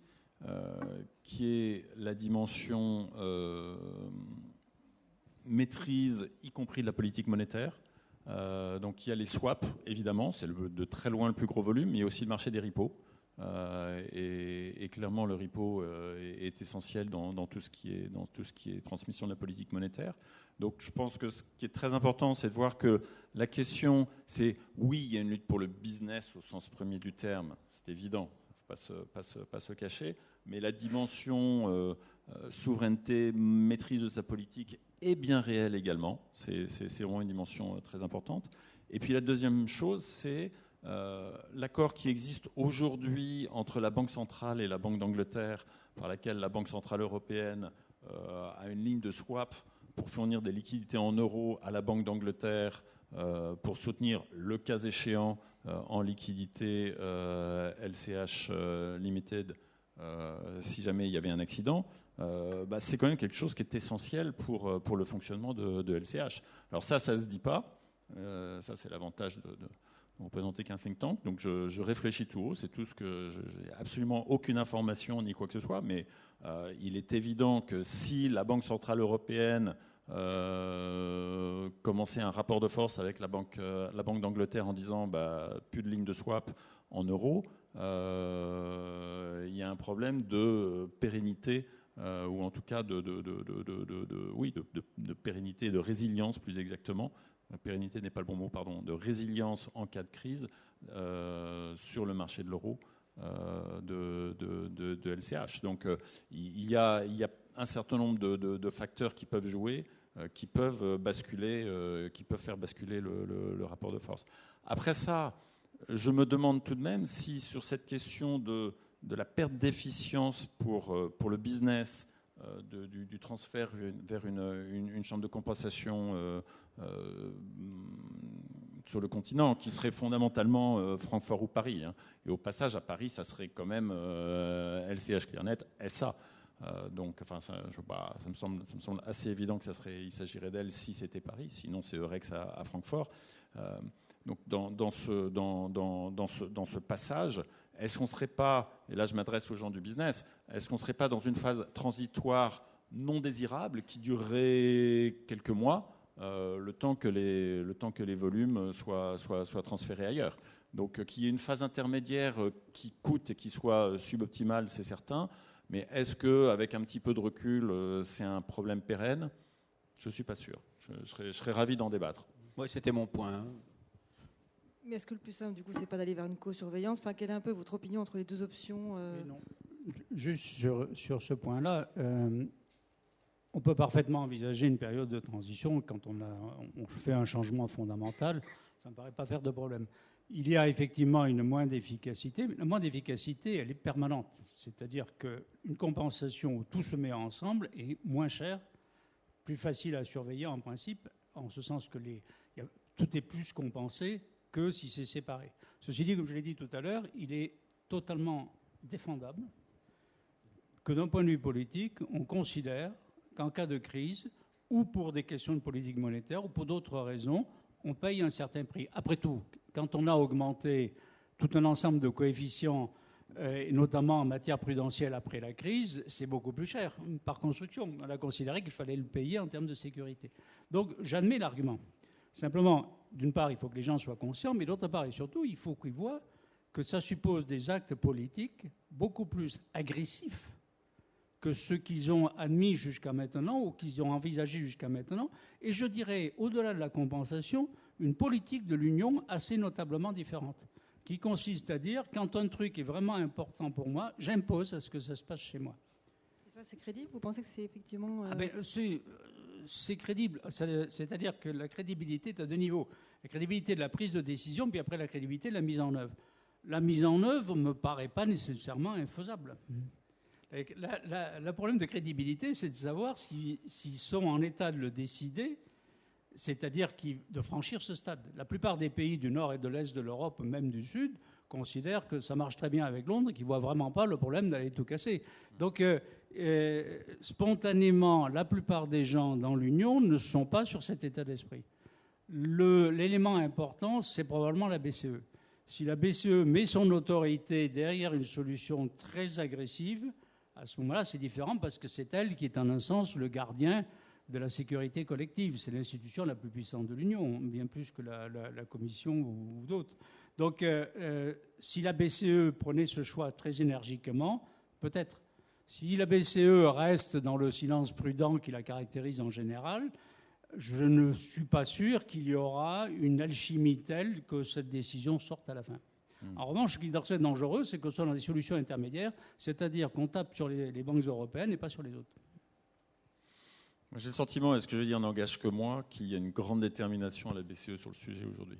qui est la dimension maîtrise, y compris de la politique monétaire. Donc il y a les swaps, évidemment, c'est de très loin le plus gros volume, mais il y a aussi le marché des repos. Et clairement, le repo est essentiel dans tout ce qui est transmission de la politique monétaire. Donc je pense que ce qui est très important, c'est de voir que la question, c'est oui, il y a une lutte pour le business au sens premier du terme, c'est évident, il ne faut pas se cacher, mais la dimension souveraineté, maîtrise de sa politique est bien réelle également. C'est vraiment une dimension très importante. Et puis la deuxième chose, c'est l'accord qui existe aujourd'hui entre la Banque centrale et la Banque d'Angleterre, par laquelle la Banque centrale européenne a une ligne de swap pour fournir des liquidités en euros à la Banque d'Angleterre pour soutenir, le cas échéant, en liquidité LCH Limited si jamais il y avait un accident. C'est quand même quelque chose qui est essentiel pour le fonctionnement de LCH. Alors ça se dit pas. Ça, c'est l'avantage de représenter qu'un think tank. Donc je réfléchis tout haut. C'est tout ce que j'ai absolument aucune information ni quoi que ce soit. Mais il est évident que si la Banque centrale européenne commençait un rapport de force avec la Banque d'Angleterre en disant plus de ligne de swap en euros, il y a un problème de pérennité. Ou en tout cas de pérennité, de résilience plus exactement. Pérennité n'est pas le bon mot, pardon, de résilience en cas de crise sur le marché de l'euro de LCH. Donc il y a un certain nombre de facteurs qui peuvent jouer, qui peuvent faire basculer le rapport de force. Après ça, je me demande tout de même si sur cette question de la perte d'efficience pour le business, du transfert vers une chambre de compensation sur le continent, qui serait fondamentalement Francfort ou Paris. Hein. Et au passage, à Paris, ça serait quand même LCH Clearnet SA. Donc, ça me semble assez évident il s'agirait d'elle si c'était Paris. Sinon, c'est Eurex à Francfort. Donc, dans ce passage, est-ce qu'on ne serait pas, et là je m'adresse aux gens du business, est-ce qu'on ne serait pas dans une phase transitoire non désirable qui durerait quelques mois, le temps que les volumes soient transférés ailleurs? Donc qu'il y ait une phase intermédiaire qui coûte et qui soit suboptimale, c'est certain, mais est-ce qu'avec un petit peu de recul, c'est un problème pérenne? Je ne suis pas sûr. Je serais ravi d'en débattre. Oui, c'était mon point. Hein. Mais est-ce que le plus simple, du coup, c'est pas d'aller vers une co-surveillance? Enfin, quelle est un peu votre opinion entre les deux options Non. Juste sur ce point-là, on peut parfaitement envisager une période de transition quand on fait un changement fondamental. Ça ne me paraît pas faire de problème. Il y a effectivement une moindre efficacité, mais la moindre efficacité, elle est permanente. C'est-à-dire qu'une compensation où tout se met ensemble est moins chère, plus facile à surveiller en principe, en ce sens que tout est plus compensé que si c'est séparé. Ceci dit, comme je l'ai dit tout à l'heure, il est totalement défendable que d'un point de vue politique, on considère qu'en cas de crise, ou pour des questions de politique monétaire, ou pour d'autres raisons, on paye un certain prix. Après tout, quand on a augmenté tout un ensemble de coefficients, notamment en matière prudentielle après la crise, c'est beaucoup plus cher. Par construction, on a considéré qu'il fallait le payer en termes de sécurité. Donc j'admets l'argument. Simplement, d'une part, il faut que les gens soient conscients, mais d'autre part et surtout, il faut qu'ils voient que ça suppose des actes politiques beaucoup plus agressifs que ceux qu'ils ont admis jusqu'à maintenant ou qu'ils ont envisagé jusqu'à maintenant. Et je dirais, au-delà de la compensation, une politique de l'Union assez notablement différente, qui consiste à dire, quand un truc est vraiment important pour moi, j'impose à ce que ça se passe chez moi. Et ça, c'est crédible? Vous pensez que c'est effectivement... C'est crédible. C'est-à-dire que la crédibilité est à deux niveaux. La crédibilité de la prise de décision, puis après la crédibilité de la mise en œuvre. La mise en œuvre ne me paraît pas nécessairement infaisable. Le problème de crédibilité, c'est de savoir s'ils sont en état de le décider, c'est-à-dire de franchir ce stade. La plupart des pays du nord et de l'est de l'Europe, même du sud, considèrent que ça marche très bien avec Londres et qu'ils ne voient vraiment pas le problème d'aller tout casser. Donc, spontanément, la plupart des gens dans l'Union ne sont pas sur cet état d'esprit. L'élément important, c'est probablement la BCE. Si la BCE met son autorité derrière une solution très agressive, à ce moment-là, c'est différent parce que c'est elle qui est en un sens le gardien de la sécurité collective. C'est l'institution la plus puissante de l'Union, bien plus que la Commission ou d'autres. Donc, si la BCE prenait ce choix très énergiquement, peut-être. Si la BCE reste dans le silence prudent qui la caractérise en général, je ne suis pas sûr qu'il y aura une alchimie telle que cette décision sorte à la fin. En revanche, ce qui est dangereux, c'est que ce sont dans des solutions intermédiaires, c'est-à-dire qu'on tape sur les banques européennes et pas sur les autres. J'ai le sentiment, et ce que je veux dire n'engage que moi, qu'il y a une grande détermination à la BCE sur le sujet aujourd'hui.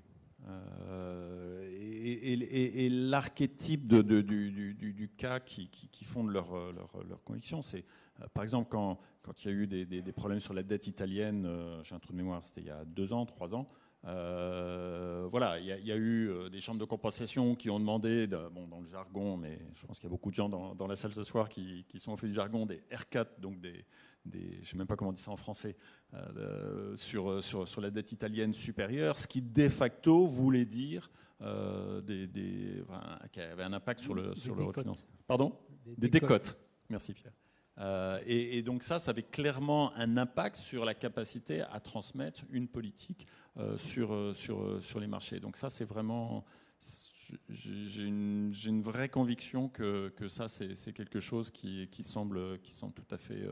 Et l'archétype du cas qui fonde leur conviction, c'est par exemple quand il y a eu des problèmes sur la dette italienne, j'ai un trou de mémoire, c'était il y a 2 ans, 3 ans. Voilà, il y a eu des chambres de compensation qui ont demandé, dans le jargon, mais je pense qu'il y a beaucoup de gens dans la salle ce soir qui sont au fait du jargon, des R4, donc je ne sais même pas comment on dit ça en français, sur la dette italienne supérieure, ce qui de facto voulait dire qu'il y avait un impact sur le refinancement. Pardon ? Des décotes. Merci Pierre. Et donc ça avait clairement un impact sur la capacité à transmettre une politique sur les marchés. Donc ça, c'est vraiment... J'ai une vraie conviction que ça, c'est quelque chose qui semble tout à fait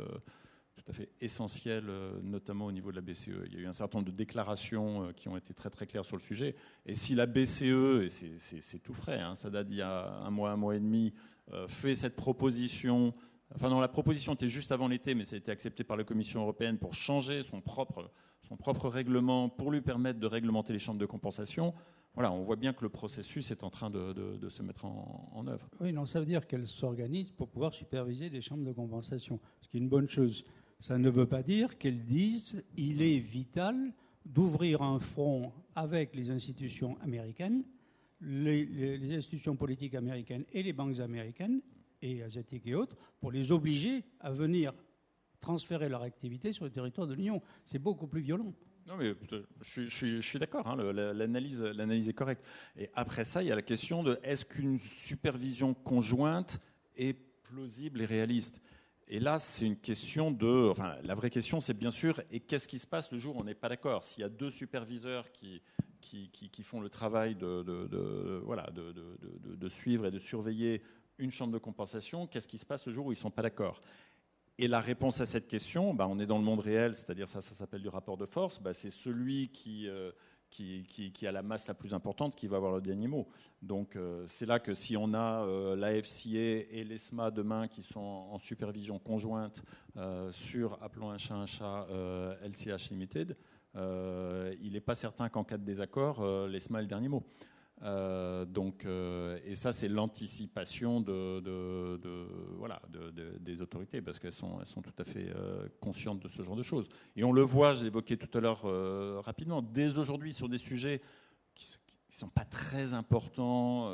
essentiel, notamment au niveau de la BCE. Il y a eu un certain nombre de déclarations qui ont été très très claires sur le sujet. Et si la BCE, et c'est tout frais, hein, ça date d'il y a un mois et demi, fait cette proposition... Enfin non, la proposition était juste avant l'été, mais ça a été accepté par la Commission européenne pour changer son propre règlement, pour lui permettre de réglementer les chambres de compensation. Voilà, on voit bien que le processus est en train de se mettre en œuvre. Oui, non, ça veut dire qu'elle s'organise pour pouvoir superviser les chambres de compensation, ce qui est une bonne chose. Ça ne veut pas dire qu'elles disent qu'il est vital d'ouvrir un front avec les institutions américaines, les institutions politiques américaines et les banques américaines, et asiatiques et autres, pour les obliger à venir transférer leur activité sur le territoire de l'Union. C'est beaucoup plus violent. Non, mais je suis d'accord, hein, l'analyse est correcte. Et après ça, il y a la question de est-ce qu'une supervision conjointe est plausible et réaliste ? Et là, c'est une question enfin, la vraie question, c'est bien sûr, et qu'est-ce qui se passe le jour où on n'est pas d'accord ? S'il y a 2 superviseurs qui font le travail de suivre et de surveiller une chambre de compensation, qu'est-ce qui se passe le jour où ils ne sont pas d'accord ? Et la réponse à cette question, on est dans le monde réel, c'est-à-dire ça s'appelle du rapport de force, c'est celui qui a la masse la plus importante qui va avoir le dernier mot. Donc c'est là que si on a l'AFCA et l'ESMA demain qui sont en supervision conjointe sur, appelons un chat, LCH Limited, il n'est pas certain qu'en cas de désaccord, l'ESMA ait le dernier mot. Et ça, c'est l'anticipation des autorités, parce qu'elles sont tout à fait conscientes de ce genre de choses. Et on le voit, je l'évoquais tout à l'heure rapidement, dès aujourd'hui sur des sujets qui ne sont pas très importants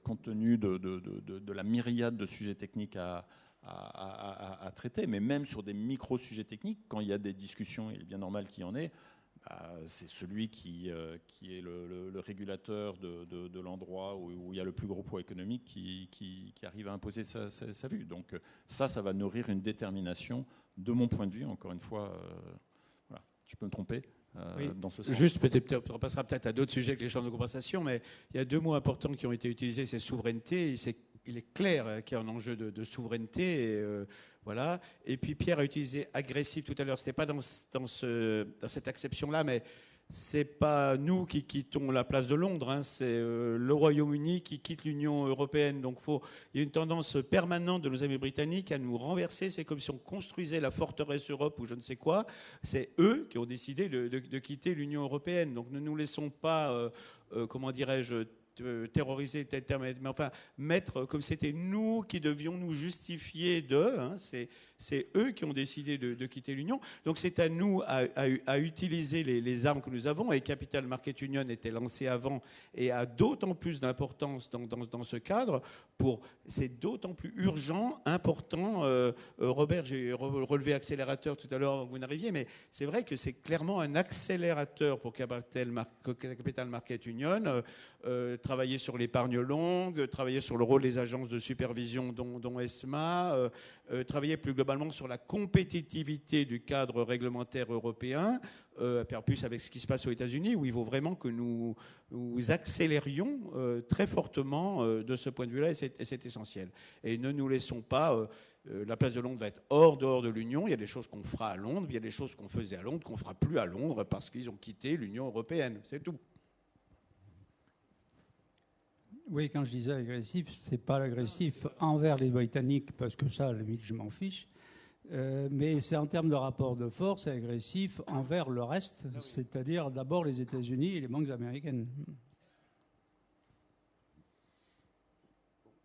compte tenu de la myriade de sujets techniques à traiter, mais même sur des micro-sujets techniques, quand il y a des discussions, il est bien normal qu'il y en ait, c'est celui qui est le régulateur de l'endroit où il y a le plus gros poids économique qui arrive à imposer sa vue. Donc ça va nourrir une détermination, de mon point de vue, encore une fois, voilà, je peux me tromper dans ce sens. Juste, on passera peut-être à d'autres sujets que les chambres de compensation, mais il y a 2 mots importants qui ont été utilisés, c'est souveraineté, et il est clair qu'il y a un enjeu de souveraineté. Voilà. Et puis Pierre a utilisé agressif tout à l'heure. Ce n'était pas dans cette acception-là, mais ce n'est pas nous qui quittons la place de Londres, hein, c'est le Royaume-Uni qui quitte l'Union européenne. Donc il y a une tendance permanente de nos amis britanniques à nous renverser. C'est comme si on construisait la forteresse Europe ou je ne sais quoi. C'est eux qui ont décidé de quitter l'Union européenne. Donc ne nous laissons pas, comment dirais-je, terroriser, mais enfin mettre comme c'était nous qui devions nous justifier d'eux. Hein, c'est eux qui ont décidé de quitter l'Union. Donc c'est à nous à utiliser les armes que nous avons. Et Capital Market Union était lancé avant et a d'autant plus d'importance dans ce cadre. C'est d'autant plus urgent, important. Robert, j'ai relevé accélérateur tout à l'heure avant que vous n'arriviez, mais c'est vrai que c'est clairement un accélérateur pour Capital Market Union. Travailler sur l'épargne longue, travailler sur le rôle des agences de supervision dont ESMA, travailler plus globalement globalement sur la compétitivité du cadre réglementaire européen, plus avec ce qui se passe aux États-Unis, où il faut vraiment que nous accélérions très fortement de ce point de vue-là, et c'est essentiel. Et ne nous laissons pas... la place de Londres va être dehors de l'Union. Il y a des choses qu'on fera à Londres, il y a des choses qu'on faisait à Londres qu'on ne fera plus à Londres parce qu'ils ont quitté l'Union européenne. C'est tout. Oui, quand je disais agressif, c'est pas agressif envers les Britanniques, parce que ça, à la limite, je m'en fiche. Mais c'est en termes de rapport de force, agressif envers le reste, c'est-à-dire d'abord les États-Unis et les banques américaines.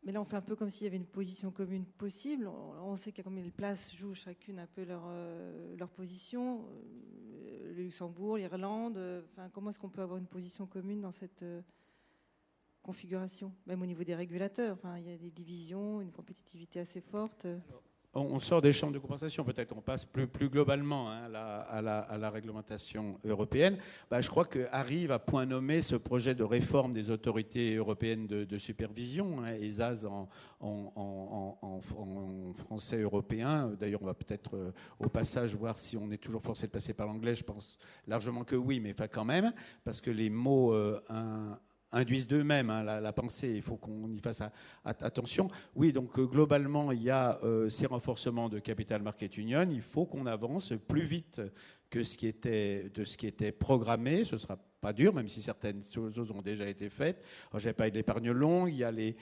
Mais là, on fait un peu comme s'il y avait une position commune possible. On sait qu'à combien de places jouent chacune un peu leur position. Le Luxembourg, l'Irlande. Comment est-ce qu'on peut avoir une position commune dans cette configuration, même au niveau des régulateurs? Il y a des divisions, une compétitivité assez forte. On sort des champs de compensation, peut-être. On passe plus globalement à la réglementation européenne. Je crois qu'arrive à point nommé ce projet de réforme des autorités européennes de supervision, ESAS en français européen. D'ailleurs, on va peut-être au passage voir si on est toujours forcé de passer par l'anglais. Je pense largement que oui, mais quand même, parce que les mots... induisent d'eux-mêmes la pensée, il faut qu'on y fasse attention. Oui, donc globalement, il y a ces renforcements de Capital Market Union, il faut qu'on avance plus vite que ce qui était programmé. Ce sera pas dur, même si certaines choses ont déjà été faites. J'ai parlé de l'épargne longue, il y a les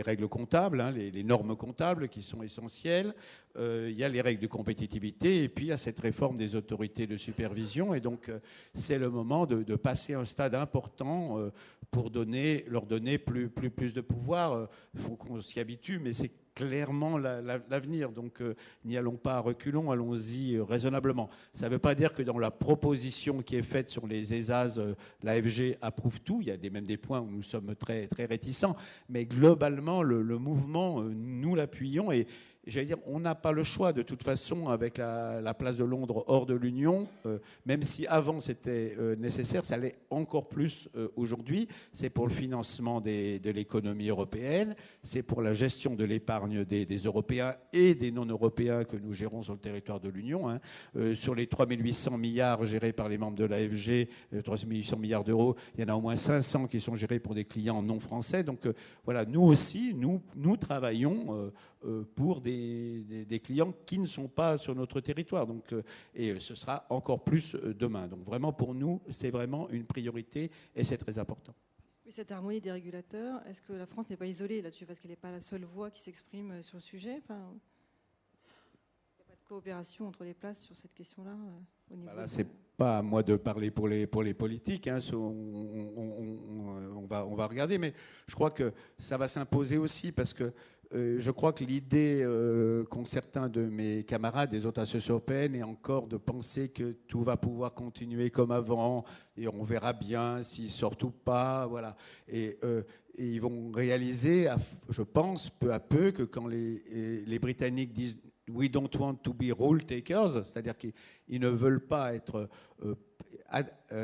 règles comptables, les normes comptables qui sont essentielles, il y a les règles de compétitivité, et puis il y a cette réforme des autorités de supervision. Et donc, c'est le moment de passer un stade important pour leur donner plus de pouvoir. Il faut qu'on s'y habitue, mais c'est clairement l'avenir. Donc, n'y allons pas à reculons, allons-y raisonnablement. Ça ne veut pas dire que dans la proposition qui est faite sur les ESAS, l'AFG approuve tout. Il y a même des points où nous sommes très, très réticents. Mais globalement, le mouvement, nous l'appuyons. Et j'allais dire, on n'a pas le choix de toute façon avec la place de Londres hors de l'Union, même si avant c'était nécessaire, ça l'est encore plus aujourd'hui. C'est pour le financement de l'économie européenne, c'est pour la gestion de l'épargne des Européens et des non-Européens que nous gérons sur le territoire de l'Union. Sur les 3 800 milliards gérés par les membres de l'AFG, 3 800 milliards d'euros, il y en a au moins 500 qui sont gérés pour des clients non français. Donc voilà, nous aussi, nous travaillons pour des clients qui ne sont pas sur notre territoire. Donc, et ce sera encore plus demain. Donc vraiment, pour nous, c'est vraiment une priorité et c'est très important. Mais cette harmonie des régulateurs, est-ce que la France n'est pas isolée là-dessus parce qu'elle n'est pas la seule voix qui s'exprime sur le sujet? Il n'y a pas de coopération entre les places sur cette question-là au niveau c'est pas à moi de parler pour les politiques. On va regarder, mais je crois que ça va s'imposer aussi parce que je crois que l'idée qu'ont certains de mes camarades des autres associations européennes est encore de penser que tout va pouvoir continuer comme avant et on verra bien s'ils sortent ou pas. Voilà. Et ils vont réaliser, je pense, peu à peu, que quand les Britanniques disent « We don't want to be rule takers », c'est-à-dire qu'ils ne veulent pas être...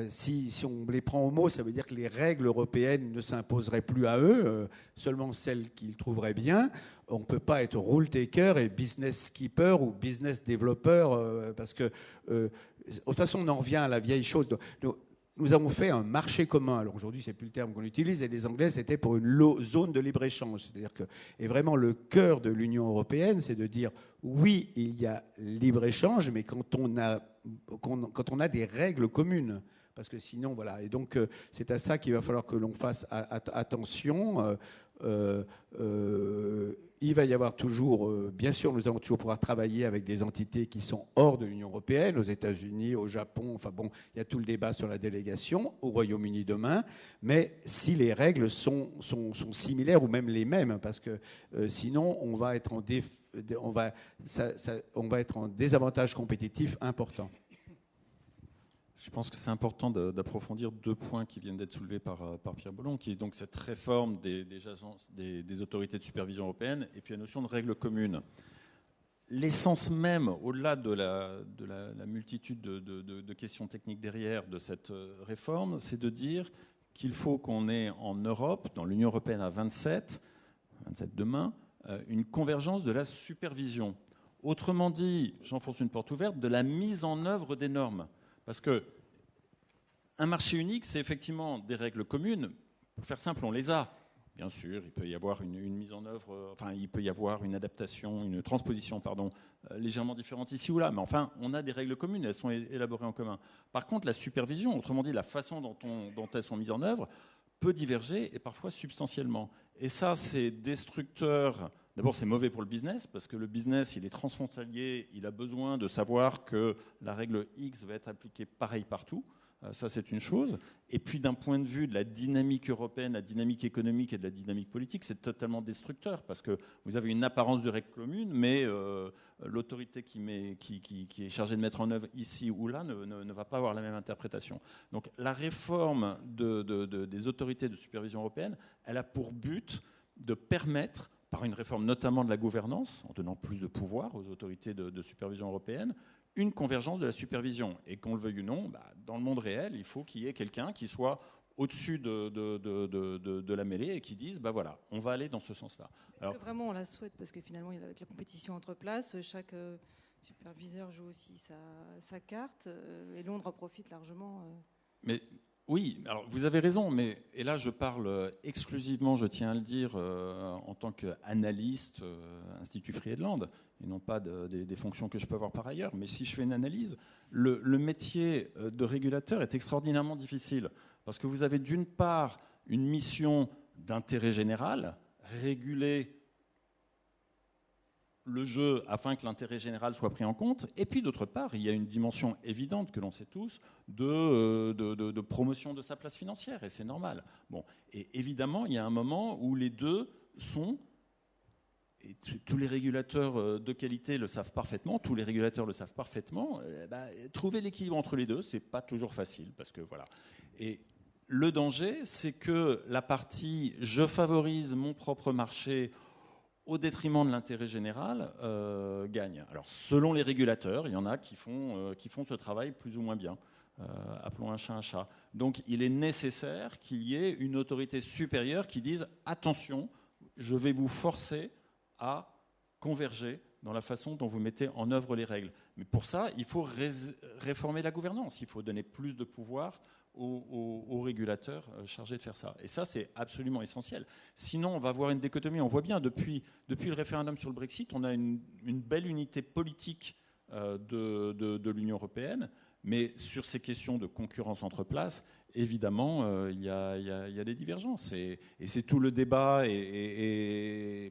si on les prend au mot, ça veut dire que les règles européennes ne s'imposeraient plus à eux, seulement celles qu'ils trouveraient bien. On ne peut pas être rule taker et business keeper ou business developer, parce que de toute façon, on en revient à la vieille chose. Nous avons fait un marché commun. Alors aujourd'hui, c'est plus le terme qu'on utilise, et les Anglais, c'était pour une zone de libre-échange. C'est-à-dire que, et vraiment, le cœur de l'Union européenne, c'est de dire oui, il y a libre-échange, mais quand on a des règles communes. Parce que sinon, voilà. Et donc, c'est à ça qu'il va falloir que l'on fasse attention. Il va y avoir toujours, bien sûr, nous allons toujours pouvoir travailler avec des entités qui sont hors de l'Union européenne, aux États-Unis, au Japon, enfin bon, il y a tout le débat sur la délégation, au Royaume-Uni demain, mais si les règles sont similaires ou même les mêmes, parce que sinon on va être en désavantage compétitif important. Je pense que c'est important d'approfondir deux points qui viennent d'être soulevés par Pierre Bollon, qui est donc cette réforme des autorités de supervision européennes et puis la notion de règles communes. L'essence même, au-delà de la multitude de questions techniques derrière de cette réforme, c'est de dire qu'il faut qu'on ait en Europe, dans l'Union européenne à 27 demain, une convergence de la supervision. Autrement dit, j'enfonce une porte ouverte, de la mise en œuvre des normes. Parce que un marché unique, c'est effectivement des règles communes. Pour faire simple, on les a. Bien sûr, il peut y avoir une mise en œuvre, il peut y avoir une adaptation, une transposition, légèrement différente ici ou là. Mais enfin, on a des règles communes, elles sont élaborées en commun. Par contre, la supervision, autrement dit, la façon dont elles sont mises en œuvre, peut diverger et parfois substantiellement. Et ça, c'est destructeur. D'abord, c'est mauvais pour le business, parce que le business, il est transfrontalier, il a besoin de savoir que la règle X va être appliquée pareil partout. Ça, c'est une chose. Et puis, d'un point de vue de la dynamique européenne, la dynamique économique et de la dynamique politique, c'est totalement destructeur, parce que vous avez une apparence de règle commune, mais l'autorité qui est chargée de mettre en œuvre ici ou là ne va pas avoir la même interprétation. Donc, la réforme des autorités de supervision européenne, elle a pour but de permettre, par une réforme notamment de la gouvernance, en donnant plus de pouvoir aux autorités de supervision européenne, une convergence de la supervision. Et qu'on le veuille ou non, dans le monde réel, il faut qu'il y ait quelqu'un qui soit au-dessus de la mêlée et qui dise, voilà, on va aller dans ce sens-là. Est-ce que vraiment on la souhaite? Parce que finalement, avec la compétition entre places, chaque superviseur joue aussi sa carte, et Londres en profite largement. Mais oui, alors vous avez raison, et là je parle exclusivement, je tiens à le dire, en tant qu'analyste Institut Friedland, et non pas des fonctions que je peux avoir par ailleurs. Mais si je fais une analyse, le métier de régulateur est extraordinairement difficile, parce que vous avez d'une part une mission d'intérêt général, réguler le jeu afin que l'intérêt général soit pris en compte, et puis d'autre part, il y a une dimension évidente que l'on sait tous de promotion de sa place financière, et c'est normal. Bon, et évidemment, il y a un moment où les deux sont, et tous les régulateurs de qualité le savent parfaitement, trouver l'équilibre entre les deux, c'est pas toujours facile, parce que voilà. Et le danger, c'est que la partie « je favorise mon propre marché » au détriment de l'intérêt général, gagne. Alors, selon les régulateurs, il y en a qui font ce travail plus ou moins bien. Appelons un chat un chat. Donc, il est nécessaire qu'il y ait une autorité supérieure qui dise « Attention, je vais vous forcer à converger dans la façon dont vous mettez en œuvre les règles. » Mais pour ça, il faut réformer la gouvernance. Il faut donner plus de pouvoir aux régulateurs chargés de faire ça. Et ça, c'est absolument essentiel. Sinon, on va avoir une dichotomie. On voit bien, depuis le référendum sur le Brexit, on a une belle unité politique de l'Union européenne, mais sur ces questions de concurrence entre places, évidemment, il y a des divergences. Et c'est tout le débat, et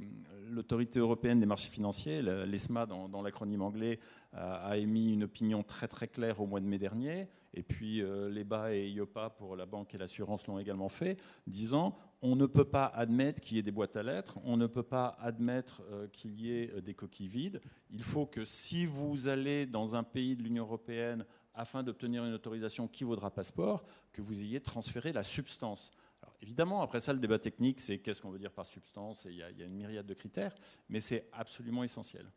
l'autorité européenne des marchés financiers, l'ESMA dans l'acronyme anglais, a émis une opinion très très claire au mois de mai dernier. Et puis l'EBA et EIOPA pour la banque et l'assurance l'ont également fait, disant on ne peut pas admettre qu'il y ait des boîtes à lettres, on ne peut pas admettre qu'il y ait des coquilles vides. Il faut que si vous allez dans un pays de l'Union européenne afin d'obtenir une autorisation qui vaudra passeport, que vous ayez transféré la substance. Alors, évidemment, après ça, le débat technique, c'est qu'est-ce qu'on veut dire par substance, et il y a une myriade de critères, mais c'est absolument essentiel.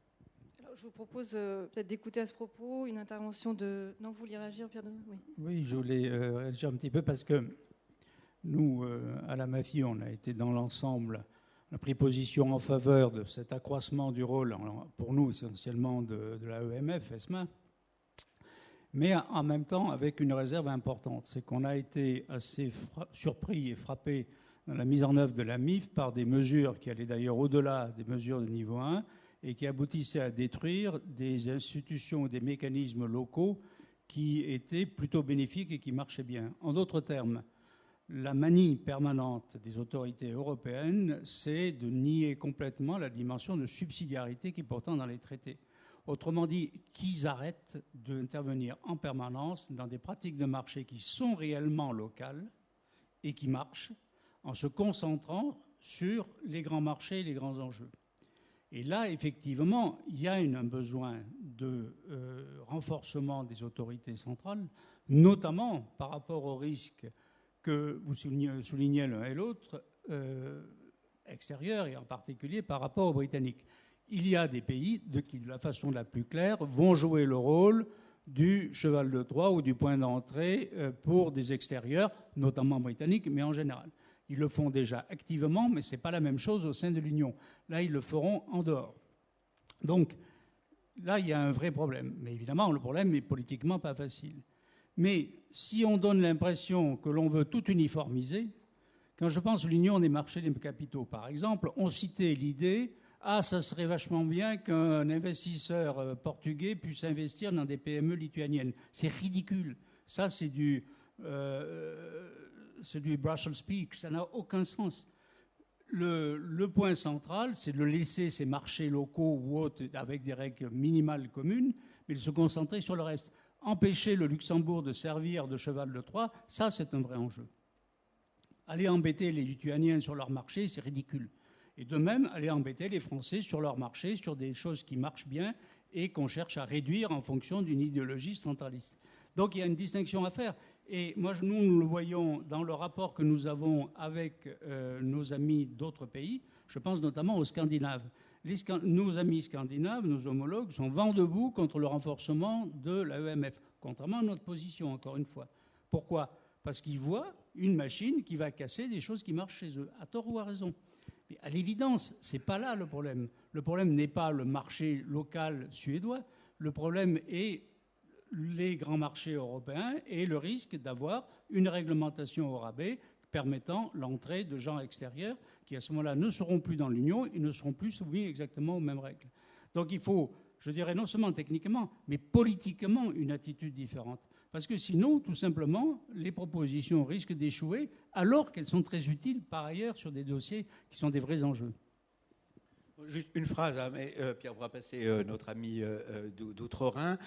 Je vous propose peut-être d'écouter à ce propos une intervention de... Non, vous vouliez réagir, Pierre Denis ? Oui, je voulais réagir un petit peu parce que nous, à la MAFI, on a été dans l'ensemble, on a pris position en faveur de cet accroissement du rôle, pour nous essentiellement de la EMF, ESMA, mais en même temps avec une réserve importante. C'est qu'on a été assez surpris et frappé dans la mise en œuvre de la MIF par des mesures qui allaient d'ailleurs au-delà des mesures de niveau 1, et qui aboutissait à détruire des institutions ou des mécanismes locaux qui étaient plutôt bénéfiques et qui marchaient bien. En d'autres termes, la manie permanente des autorités européennes, c'est de nier complètement la dimension de subsidiarité qui est pourtant dans les traités. Autrement dit, qu'ils arrêtent d'intervenir en permanence dans des pratiques de marché qui sont réellement locales et qui marchent, en se concentrant sur les grands marchés et les grands enjeux. Et là, effectivement, il y a un besoin de renforcement des autorités centrales, notamment par rapport aux risques que vous soulignez l'un et l'autre, extérieurs, et en particulier par rapport aux Britanniques. Il y a des pays qui, de la façon la plus claire, vont jouer le rôle du cheval de Troie ou du point d'entrée pour des extérieurs, notamment britanniques, mais en général. Ils le font déjà activement, mais ce n'est pas la même chose au sein de l'Union. Là, ils le feront en dehors. Donc, là, il y a un vrai problème. Mais évidemment, le problème n'est politiquement pas facile. Mais si on donne l'impression que l'on veut tout uniformiser, quand je pense à l'Union des marchés des capitaux, par exemple, on citait l'idée « Ah, ça serait vachement bien qu'un investisseur portugais puisse investir dans des PME lituaniennes. » C'est ridicule. Ça, c'est du Brussels speak. Ça n'a aucun sens. Le point central, c'est de laisser ces marchés locaux ou autres avec des règles minimales communes, mais de se concentrer sur le reste. Empêcher le Luxembourg de servir de cheval de Troie, ça, c'est un vrai enjeu. Aller embêter les Lituaniens sur leur marché, c'est ridicule. Et de même, aller embêter les Français sur leur marché, sur des choses qui marchent bien et qu'on cherche à réduire en fonction d'une idéologie centraliste. Donc il y a une distinction à faire. Et moi, nous le voyons dans le rapport que nous avons avec nos amis d'autres pays. Je pense notamment aux Scandinaves. Nos amis scandinaves, nos homologues, sont vent debout contre le renforcement de l'AEMF, contrairement à notre position, encore une fois. Pourquoi ? Parce qu'ils voient une machine qui va casser des choses qui marchent chez eux, à tort ou à raison. Mais à l'évidence, ce n'est pas là le problème. Le problème n'est pas le marché local suédois. Le problème est les grands marchés européens et le risque d'avoir une réglementation au rabais permettant l'entrée de gens extérieurs qui, à ce moment-là, ne seront plus dans l'Union et ne seront plus soumis exactement aux mêmes règles. Donc il faut, je dirais, non seulement techniquement, mais politiquement, une attitude différente. Parce que sinon, tout simplement, les propositions risquent d'échouer alors qu'elles sont très utiles, par ailleurs, sur des dossiers qui sont des vrais enjeux. Juste une phrase, hein, mais Pierre pourra passer notre ami d'Outre-Rhin.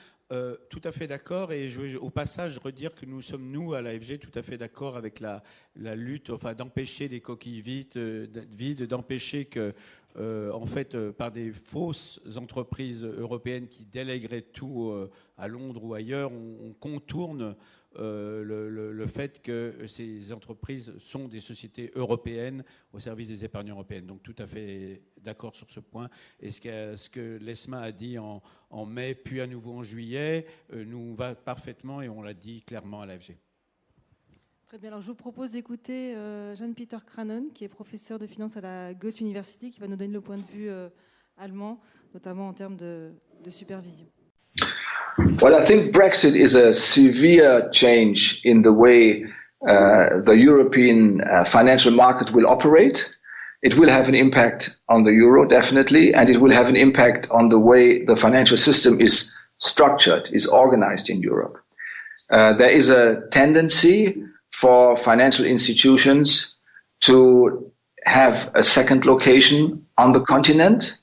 Tout à fait d'accord, et je veux au passage redire que nous sommes, nous, à l'AFG, tout à fait d'accord avec la lutte, enfin, d'empêcher des coquilles vides, d'empêcher que, en fait, par des fausses entreprises européennes qui délègueraient tout à Londres ou ailleurs, on contourne le fait que ces entreprises sont des sociétés européennes au service des épargnants européennes. Donc tout à fait d'accord sur ce point. Et ce que l'ESMA a dit en mai, puis à nouveau en juillet, nous va parfaitement et on l'a dit clairement à l'AFG. Très bien. Alors je vous propose d'écouter Jan-Peter Kranen, qui est professeur de finance à la Goethe University, qui va nous donner le point de vue allemand, notamment en termes de supervision. Well, I think Brexit is a severe change in the way the European financial market will operate. It will have an impact on the euro, definitely, and it will have an impact on the way the financial system is structured, is organized in Europe. There is a tendency for financial institutions to have a second location on the continent,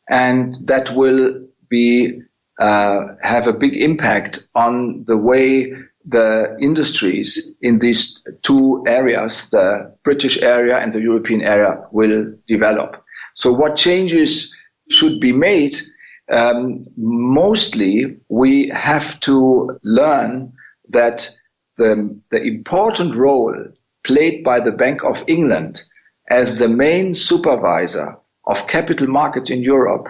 and that will be have a big impact on the way the industries in these two areas, the British area and the European area, will develop. So what changes should be made? Mostly we have to learn that the important role played by the Bank of England as the main supervisor of capital markets in Europe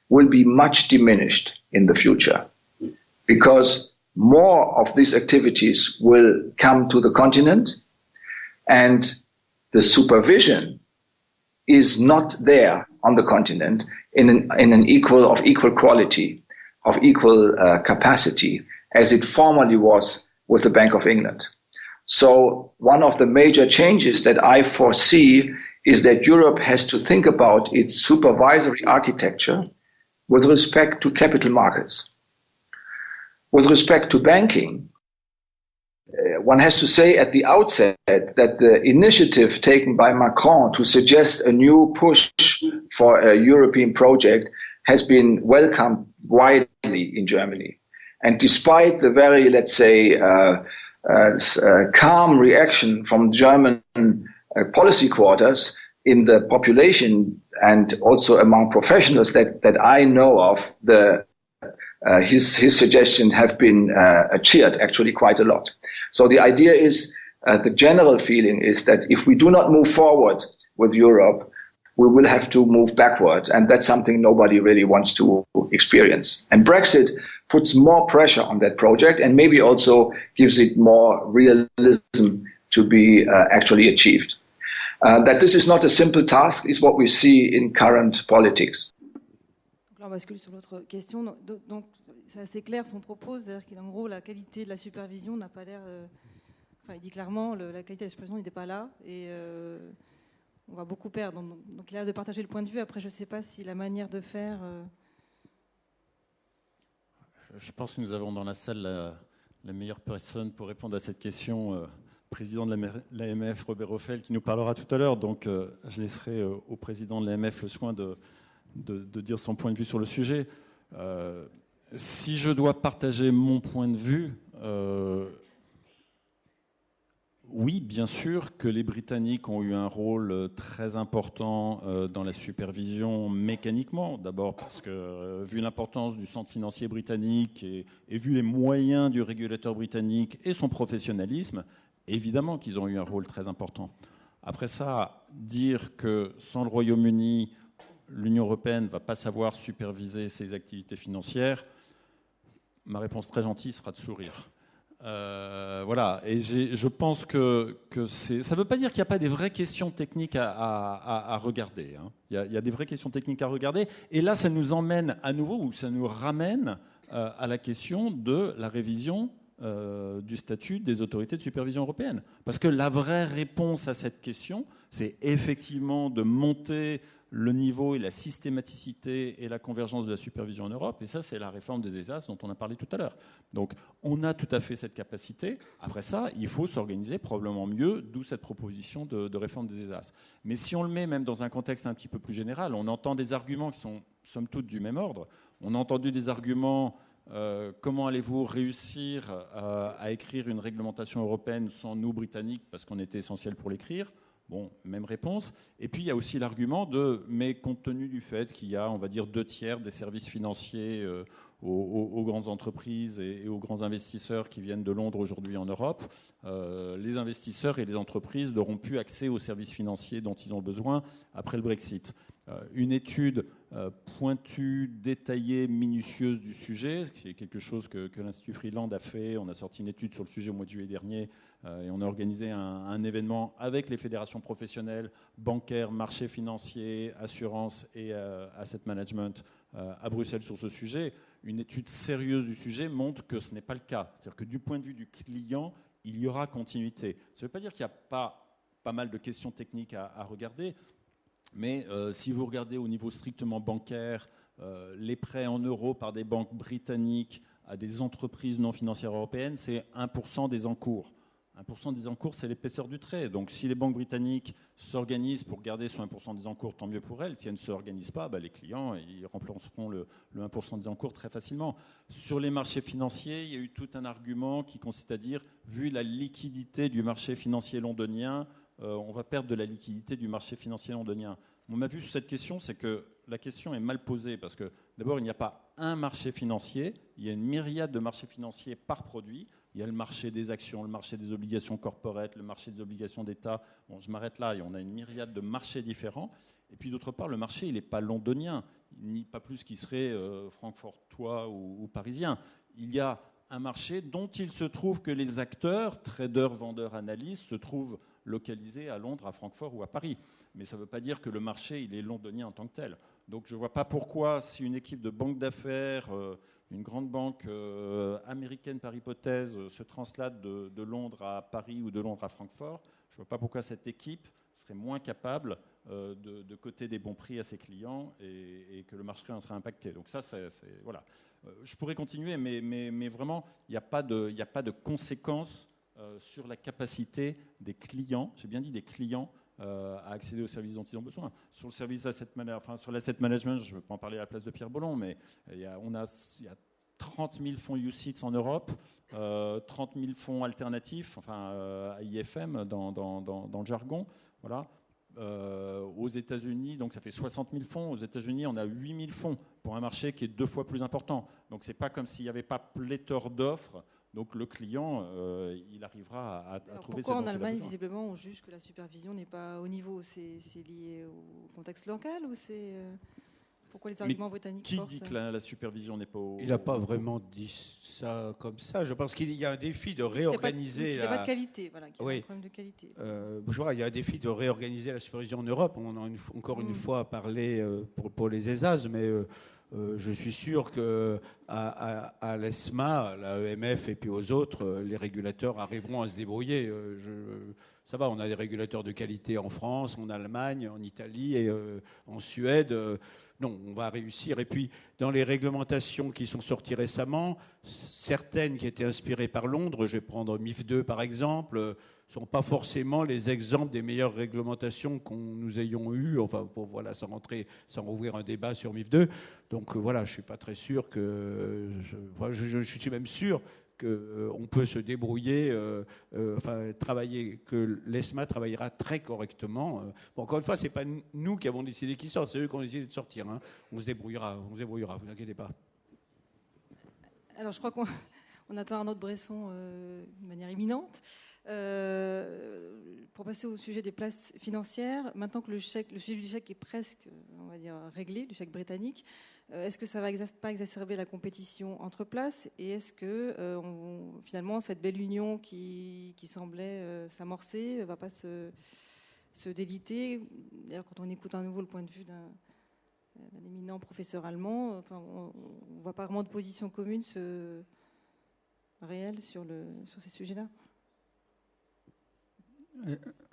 will be much diminished in the future, because more of these activities will come to the continent, and the supervision is not there on the continent in an equal quality, of equal capacity, as it formerly was with the Bank of England. So one of the major changes that I foresee is that Europe has to think about its supervisory architecture with respect to capital markets. With respect to banking, one has to say at the outset that the initiative taken by Macron to suggest a new push for a European project has been welcomed widely in Germany. And despite the very, let's say, calm reaction from German policy quarters in the population and also among professionals that I know of, his suggestions have been cheered actually quite a lot. So the idea is, the general feeling is that if we do not move forward with Europe, we will have to move backward, and that's something nobody really wants to experience. And Brexit puts more pressure on that project and maybe also gives it more realism to be actually achieved. That this is not a simple task is what we see in current politics. Donc là, on bascule sur l'autre question. Donc, c'est assez clair son propos, c'est-à-dire qu'en gros, la qualité de la supervision n'a pas l'air... Enfin, il dit clairement la qualité de la supervision n'était pas là et on va beaucoup perdre. Donc il a l'air de partager le point de vue. Après, je ne sais pas si la manière de faire... Je pense que nous avons dans la salle la meilleure personne pour répondre à cette question, président de l'AMF, Robert Ophel, qui nous parlera tout à l'heure. Donc je laisserai au président de l'AMF le soin de dire son point de vue sur le sujet. Si je dois partager mon point de vue, oui, bien sûr que les Britanniques ont eu un rôle très important dans la supervision mécaniquement. D'abord parce que, vu l'importance du centre financier britannique et vu les moyens du régulateur britannique et son professionnalisme, évidemment qu'ils ont eu un rôle très important. Après ça, dire que sans le Royaume-Uni, l'Union européenne ne va pas savoir superviser ses activités financières, ma réponse très gentille sera de sourire. Voilà, et je pense que ça ne veut pas dire qu'il n'y a pas des vraies questions techniques à regarder. Hein. Il y a des vraies questions techniques à regarder, et là, ça nous emmène à nouveau, ou ça nous ramène à la question de la révision du statut des autorités de supervision européenne. Parce que la vraie réponse à cette question, c'est effectivement de monter le niveau et la systématicité et la convergence de la supervision en Europe. Et ça, c'est la réforme des ESAS dont on a parlé tout à l'heure. Donc, on a tout à fait cette capacité. Après ça, il faut s'organiser probablement mieux, d'où cette proposition de réforme des ESAS. Mais si on le met même dans un contexte un petit peu plus général, on entend des arguments qui sont, somme toute, du même ordre. On a entendu des arguments... comment allez-vous réussir à écrire une réglementation européenne sans nous, Britanniques, parce qu'on était essentiel pour l'écrire? Bon, même réponse. Et puis, il y a aussi l'argument de, mais compte tenu du fait qu'il y a, on va dire, 2/3 des services financiers aux grandes entreprises et aux grands investisseurs qui viennent de Londres aujourd'hui en Europe, les investisseurs et les entreprises n'auront plus accès aux services financiers dont ils ont besoin après le Brexit. Une étude pointue, détaillée, minutieuse du sujet, c'est quelque chose que l'Institut Friedland a fait. On a sorti une étude sur le sujet au mois de juillet dernier et on a organisé un événement avec les fédérations professionnelles, bancaires, marchés financiers, assurances et asset management à Bruxelles sur ce sujet. Une étude sérieuse du sujet montre que ce n'est pas le cas. C'est-à-dire que du point de vue du client, il y aura continuité. Ça ne veut pas dire qu'il n'y a pas mal de questions techniques à regarder. Mais si vous regardez au niveau strictement bancaire, les prêts en euros par des banques britanniques à des entreprises non financières européennes, c'est 1% des encours. 1% des encours, c'est l'épaisseur du trait. Donc si les banques britanniques s'organisent pour garder ce 1% des encours, tant mieux pour elles. Si elles ne s'organisent pas, les clients ils remplaceront le 1% des encours très facilement. Sur les marchés financiers, il y a eu tout un argument qui consiste à dire, vu la liquidité du marché financier londonien, on va perdre de la liquidité du marché financier londonien. Mon avis sur cette question, c'est que la question est mal posée parce que d'abord, il n'y a pas un marché financier, il y a une myriade de marchés financiers par produit. Il y a le marché des actions, le marché des obligations corporate, le marché des obligations d'État. Bon, je m'arrête là, et on a une myriade de marchés différents. Et puis d'autre part, le marché, il n'est pas londonien, ni pas plus qu'il serait francfortois ou parisien. Il y a un marché dont il se trouve que les acteurs, traders, vendeurs, analystes, se trouvent localisés à Londres, à Francfort ou à Paris. Mais ça ne veut pas dire que le marché il est londonien en tant que tel. Donc je ne vois pas pourquoi, si une équipe de banque d'affaires, une grande banque américaine par hypothèse, se translate de Londres à Paris ou de Londres à Francfort, je ne vois pas pourquoi cette équipe serait moins capable de coter des bons prix à ses clients et que le marché en serait impacté. Donc ça, c'est voilà. Je pourrais continuer, mais vraiment, il n'y a pas de conséquences sur la capacité des clients, j'ai bien dit des clients, à accéder aux services dont ils ont besoin. Sur le service sur l'asset management, je ne veux pas en parler à la place de Pierre Bollon, mais il y a 30 000 fonds UCITS en Europe, 30 000 fonds alternatifs, IFM dans le jargon, voilà. Aux États-Unis, donc ça fait 60 000 fonds. Aux États-Unis, on a 8 000 fonds pour un marché qui est 2 fois plus important. Donc c'est pas comme s'il n'y avait pas pléthore d'offres. Donc le client, il arrivera à trouver. Pourquoi en Allemagne, visiblement, on juge que la supervision n'est pas au niveau? C'est lié au contexte local ou c'est Pourquoi les arguments britanniques Qui portent... dit que la supervision n'est pas au... Il n'a pas vraiment dit ça comme ça. Je pense qu'il y a un défi de réorganiser... C'était pas de qualité, voilà, qu'il y avait un problème de qualité. Je vois, il y a un défi de réorganiser la supervision en Europe. On en a encore une fois parlé pour les ESAS, mais je suis sûr qu'à l'ESMA, à l'AEMF et puis aux autres, les régulateurs arriveront à se débrouiller. Ça va, on a des régulateurs de qualité en France, en Allemagne, en Italie et en Suède. Non, on va réussir. Et puis, dans les réglementations qui sont sorties récemment, certaines qui étaient inspirées par Londres, je vais prendre MIF 2 par exemple, ne sont pas forcément les exemples des meilleures réglementations qu'on nous ayons eues, enfin, voilà, sans rouvrir un débat sur MIF 2. Donc voilà, je ne suis pas très sûr que... Je suis même sûr qu'on peut se débrouiller, travailler, que l'ESMA travaillera très correctement. Bon, encore une fois, ce n'est pas nous qui avons décidé qu'ils sortent, c'est eux qui ont décidé de sortir. Hein. On se débrouillera, vous inquiétez pas. Alors, je crois qu'on attend Arnaud de Bresson de manière imminente. Pour passer au sujet des places financières, maintenant que le sujet du chèque est presque, on va dire, réglé, le chèque britannique, est-ce que ça ne va pas exacerber la compétition entre places? Et est-ce que finalement cette belle union qui semblait s'amorcer ne va pas se déliter? D'ailleurs, quand on écoute à nouveau le point de vue d'un éminent professeur allemand, on ne voit pas vraiment de position commune réelle sur ces sujets-là.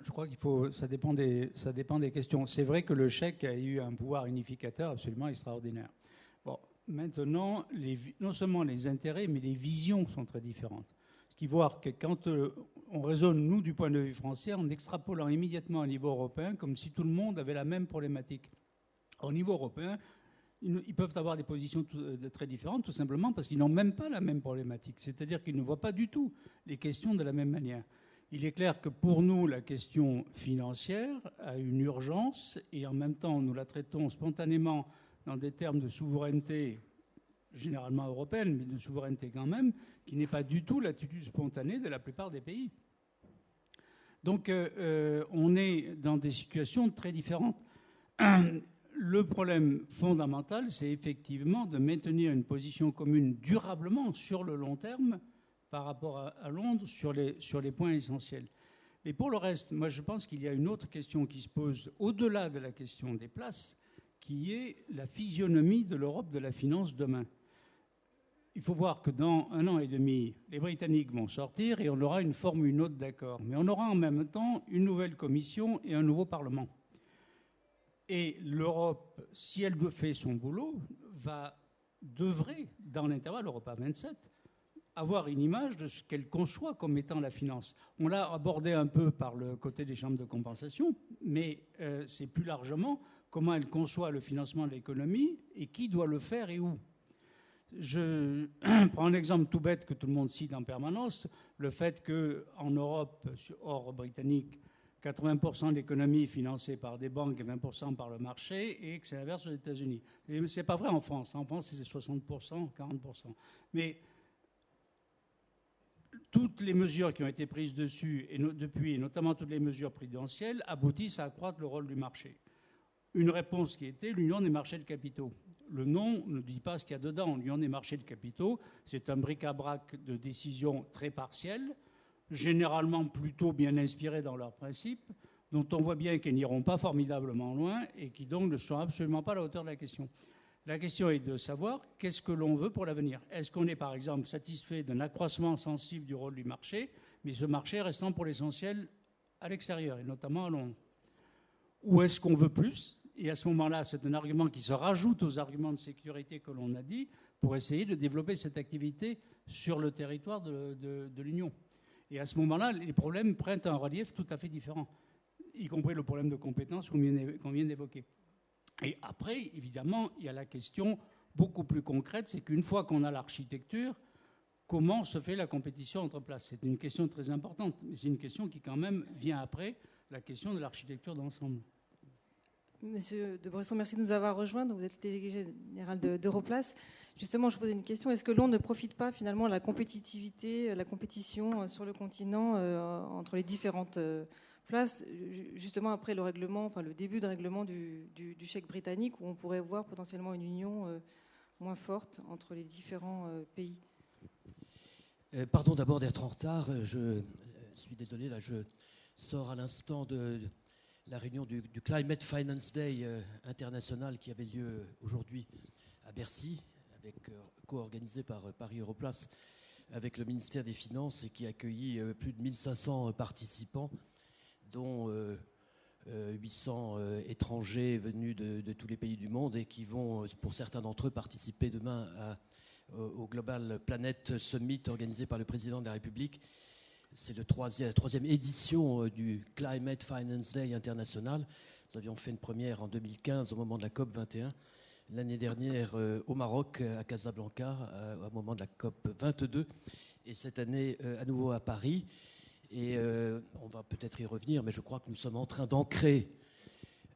Je crois ça dépend des questions. C'est vrai que le chèque a eu un pouvoir unificateur absolument extraordinaire. Bon, maintenant, non seulement les intérêts, mais les visions sont très différentes. Ce qui veut dire que quand on raisonne, nous, du point de vue français, en extrapolant immédiatement au niveau européen, comme si tout le monde avait la même problématique. Au niveau européen, ils peuvent avoir des positions très différentes, tout simplement parce qu'ils n'ont même pas la même problématique. C'est-à-dire qu'ils ne voient pas du tout les questions de la même manière. Il est clair que pour nous, la question financière a une urgence et en même temps, nous la traitons spontanément dans des termes de souveraineté, généralement européenne, mais de souveraineté quand même, qui n'est pas du tout l'attitude spontanée de la plupart des pays. Donc, on est dans des situations très différentes. Le problème fondamental, c'est effectivement de maintenir une position commune durablement sur le long terme par rapport à Londres sur les points essentiels. Mais pour le reste, moi je pense qu'il y a une autre question qui se pose au-delà de la question des places, qui est la physionomie de l'Europe de la finance demain. Il faut voir que dans 1 an et demi, les Britanniques vont sortir et on aura une forme ou une autre d'accord. Mais on aura en même temps une nouvelle commission et un nouveau Parlement. Et l'Europe, si elle fait son boulot, devrait, dans l'intervalle Europa 27, avoir une image de ce qu'elle conçoit comme étant la finance. On l'a abordé un peu par le côté des chambres de compensation, mais c'est plus largement comment elle conçoit le financement de l'économie et qui doit le faire et où. Je prends un exemple tout bête que tout le monde cite en permanence, le fait qu'en Europe, hors britannique, 80% de l'économie est financée par des banques et 20% par le marché, et que c'est l'inverse aux États-Unis. Et c'est pas vrai en France. En France, c'est 60%, 40%. Mais toutes les mesures qui ont été prises depuis, et notamment toutes les mesures prudentielles, aboutissent à accroître le rôle du marché. Une réponse qui était l'Union des marchés de capitaux. Le nom ne dit pas ce qu'il y a dedans. L'Union des marchés de capitaux, c'est un bric-à-brac de décisions très partielles, généralement plutôt bien inspirées dans leurs principes, dont on voit bien qu'elles n'iront pas formidablement loin et qui donc ne sont absolument pas à la hauteur de la question. La question est de savoir qu'est-ce que l'on veut pour l'avenir. Est-ce qu'on est par exemple satisfait d'un accroissement sensible du rôle du marché, mais ce marché restant pour l'essentiel à l'extérieur, et notamment à Londres? Ou est-ce qu'on veut plus? Et à ce moment-là, c'est un argument qui se rajoute aux arguments de sécurité que l'on a dit pour essayer de développer cette activité sur le territoire de l'Union. Et à ce moment-là, les problèmes prennent un relief tout à fait différent, y compris le problème de compétences qu'on vient d'évoquer. Et après, évidemment, il y a la question beaucoup plus concrète, c'est qu'une fois qu'on a l'architecture, comment se fait la compétition entre places? C'est une question très importante, mais c'est une question qui quand même vient après la question de l'architecture d'ensemble. Monsieur de Bresson, merci de nous avoir rejoints. Donc vous êtes le délégué général d'Europlace. Justement, je posais une question. Est-ce que Londres ne profite pas finalement de la compétitivité, la compétition sur le continent entre les différentes place justement après le règlement, enfin le début de règlement du chèque britannique, où on pourrait voir potentiellement une union moins forte entre les différents pays. Pardon d'abord d'être en retard. Je suis désolé, là, je sors à l'instant de la réunion du Climate Finance Day international qui avait lieu aujourd'hui à Bercy, co-organisé par Paris Europlace, avec le ministère des Finances, et qui a accueilli plus de 1500 participants, dont 800 étrangers venus de tous les pays du monde, et qui vont, pour certains d'entre eux, participer demain au Global Planet Summit organisé par le président de la République. C'est la troisième édition du Climate Finance Day international. Nous avions fait une première en 2015 au moment de la COP 21. L'année dernière au Maroc, à Casablanca, au moment de la COP 22. Et cette année, à nouveau à Paris. Et on va peut-être y revenir, mais je crois que nous sommes en train d'ancrer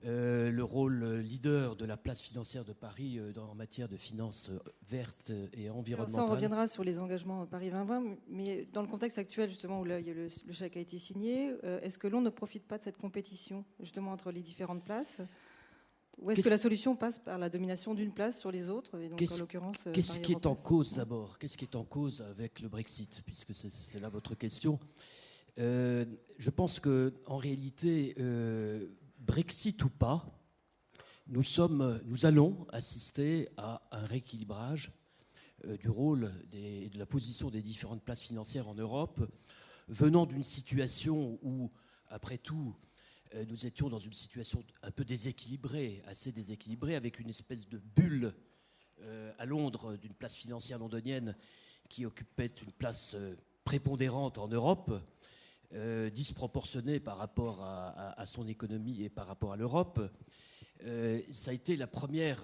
le rôle leader de la place financière de Paris en matière de finances vertes et environnementales. Alors ça, on reviendra sur les engagements Paris 2020, mais dans le contexte actuel, justement, où le chèque a été signé, est-ce que Londres ne profite pas de cette compétition, justement, entre les différentes places ? Ou est-ce que la solution passe par la domination d'une place sur les autres, et donc en l'occurrence, qu'est-ce qui est en cause d'abord ? Qu'est-ce qui est en cause avec le Brexit, puisque c'est là votre question ? Je pense qu'en réalité, Brexit ou pas, nous allons assister à un rééquilibrage du rôle et de la position des différentes places financières en Europe, venant d'une situation où, après tout, nous étions dans une situation un peu déséquilibrée, assez déséquilibrée, avec une espèce de bulle à Londres d'une place financière londonienne qui occupait une place prépondérante en Europe, disproportionnée par rapport à son économie et par rapport à l'Europe. Ça a été la première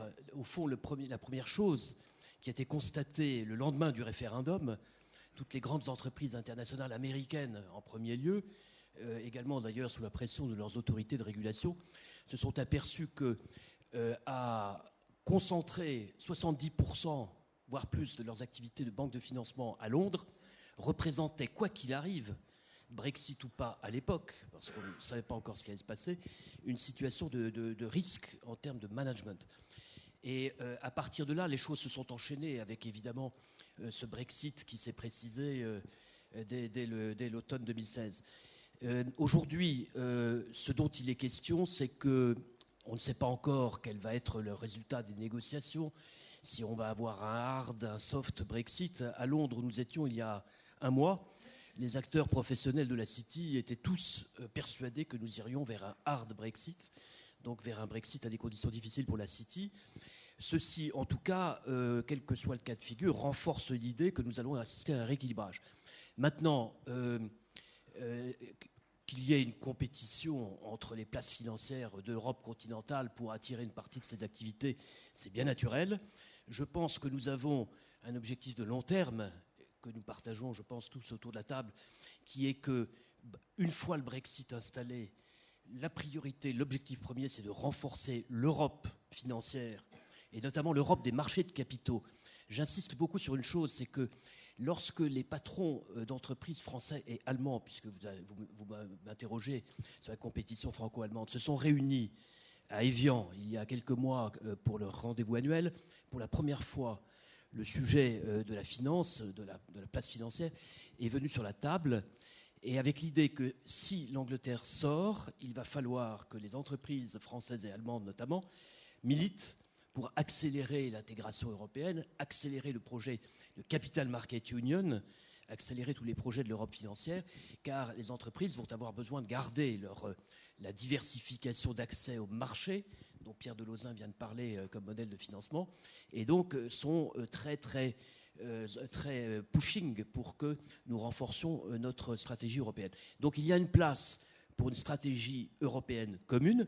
chose qui a été constatée le lendemain du référendum. Toutes les grandes entreprises internationales américaines en premier lieu, également d'ailleurs sous la pression de leurs autorités de régulation, se sont aperçues qu'à concentrer 70%, voire plus, de leurs activités de banque de financement à Londres, représentait, quoi qu'il arrive, Brexit ou pas à l'époque, parce qu'on ne savait pas encore ce qui allait se passer, une situation de risque en termes de management. Et à partir de là, les choses se sont enchaînées avec évidemment ce Brexit qui s'est précisé dès l'automne 2016. Aujourd'hui, ce dont il est question, c'est qu'on ne sait pas encore quel va être le résultat des négociations, si on va avoir un hard, un soft Brexit. À Londres, où nous étions il y a un mois, les acteurs professionnels de la City étaient tous persuadés que nous irions vers un hard Brexit, donc vers un Brexit à des conditions difficiles pour la City. Ceci, en tout cas, quel que soit le cas de figure, renforce l'idée que nous allons assister à un rééquilibrage. Maintenant, qu'il y ait une compétition entre les places financières de l'Europe continentale pour attirer une partie de ces activités, c'est bien naturel. Je pense que nous avons un objectif de long terme que nous partageons, je pense, tous autour de la table, qui est que, une fois le Brexit installé, la priorité, l'objectif premier, c'est de renforcer l'Europe financière, et notamment l'Europe des marchés de capitaux. J'insiste beaucoup sur une chose, c'est que lorsque les patrons d'entreprises français et allemands, puisque vous m'interrogez sur la compétition franco-allemande, se sont réunis à Évian il y a quelques mois pour leur rendez-vous annuel, pour la première fois, le sujet de la finance, de la place financière, est venu sur la table, et avec l'idée que si l'Angleterre sort, il va falloir que les entreprises françaises et allemandes notamment militent pour accélérer l'intégration européenne, accélérer le projet de Capital Market Union, accélérer tous les projets de l'Europe financière, car les entreprises vont avoir besoin de garder la diversification d'accès au marché, dont Pierre Delauzin vient de parler comme modèle de financement, et donc sont très pushing pour que nous renforcions notre stratégie européenne. Donc il y a une place pour une stratégie européenne commune,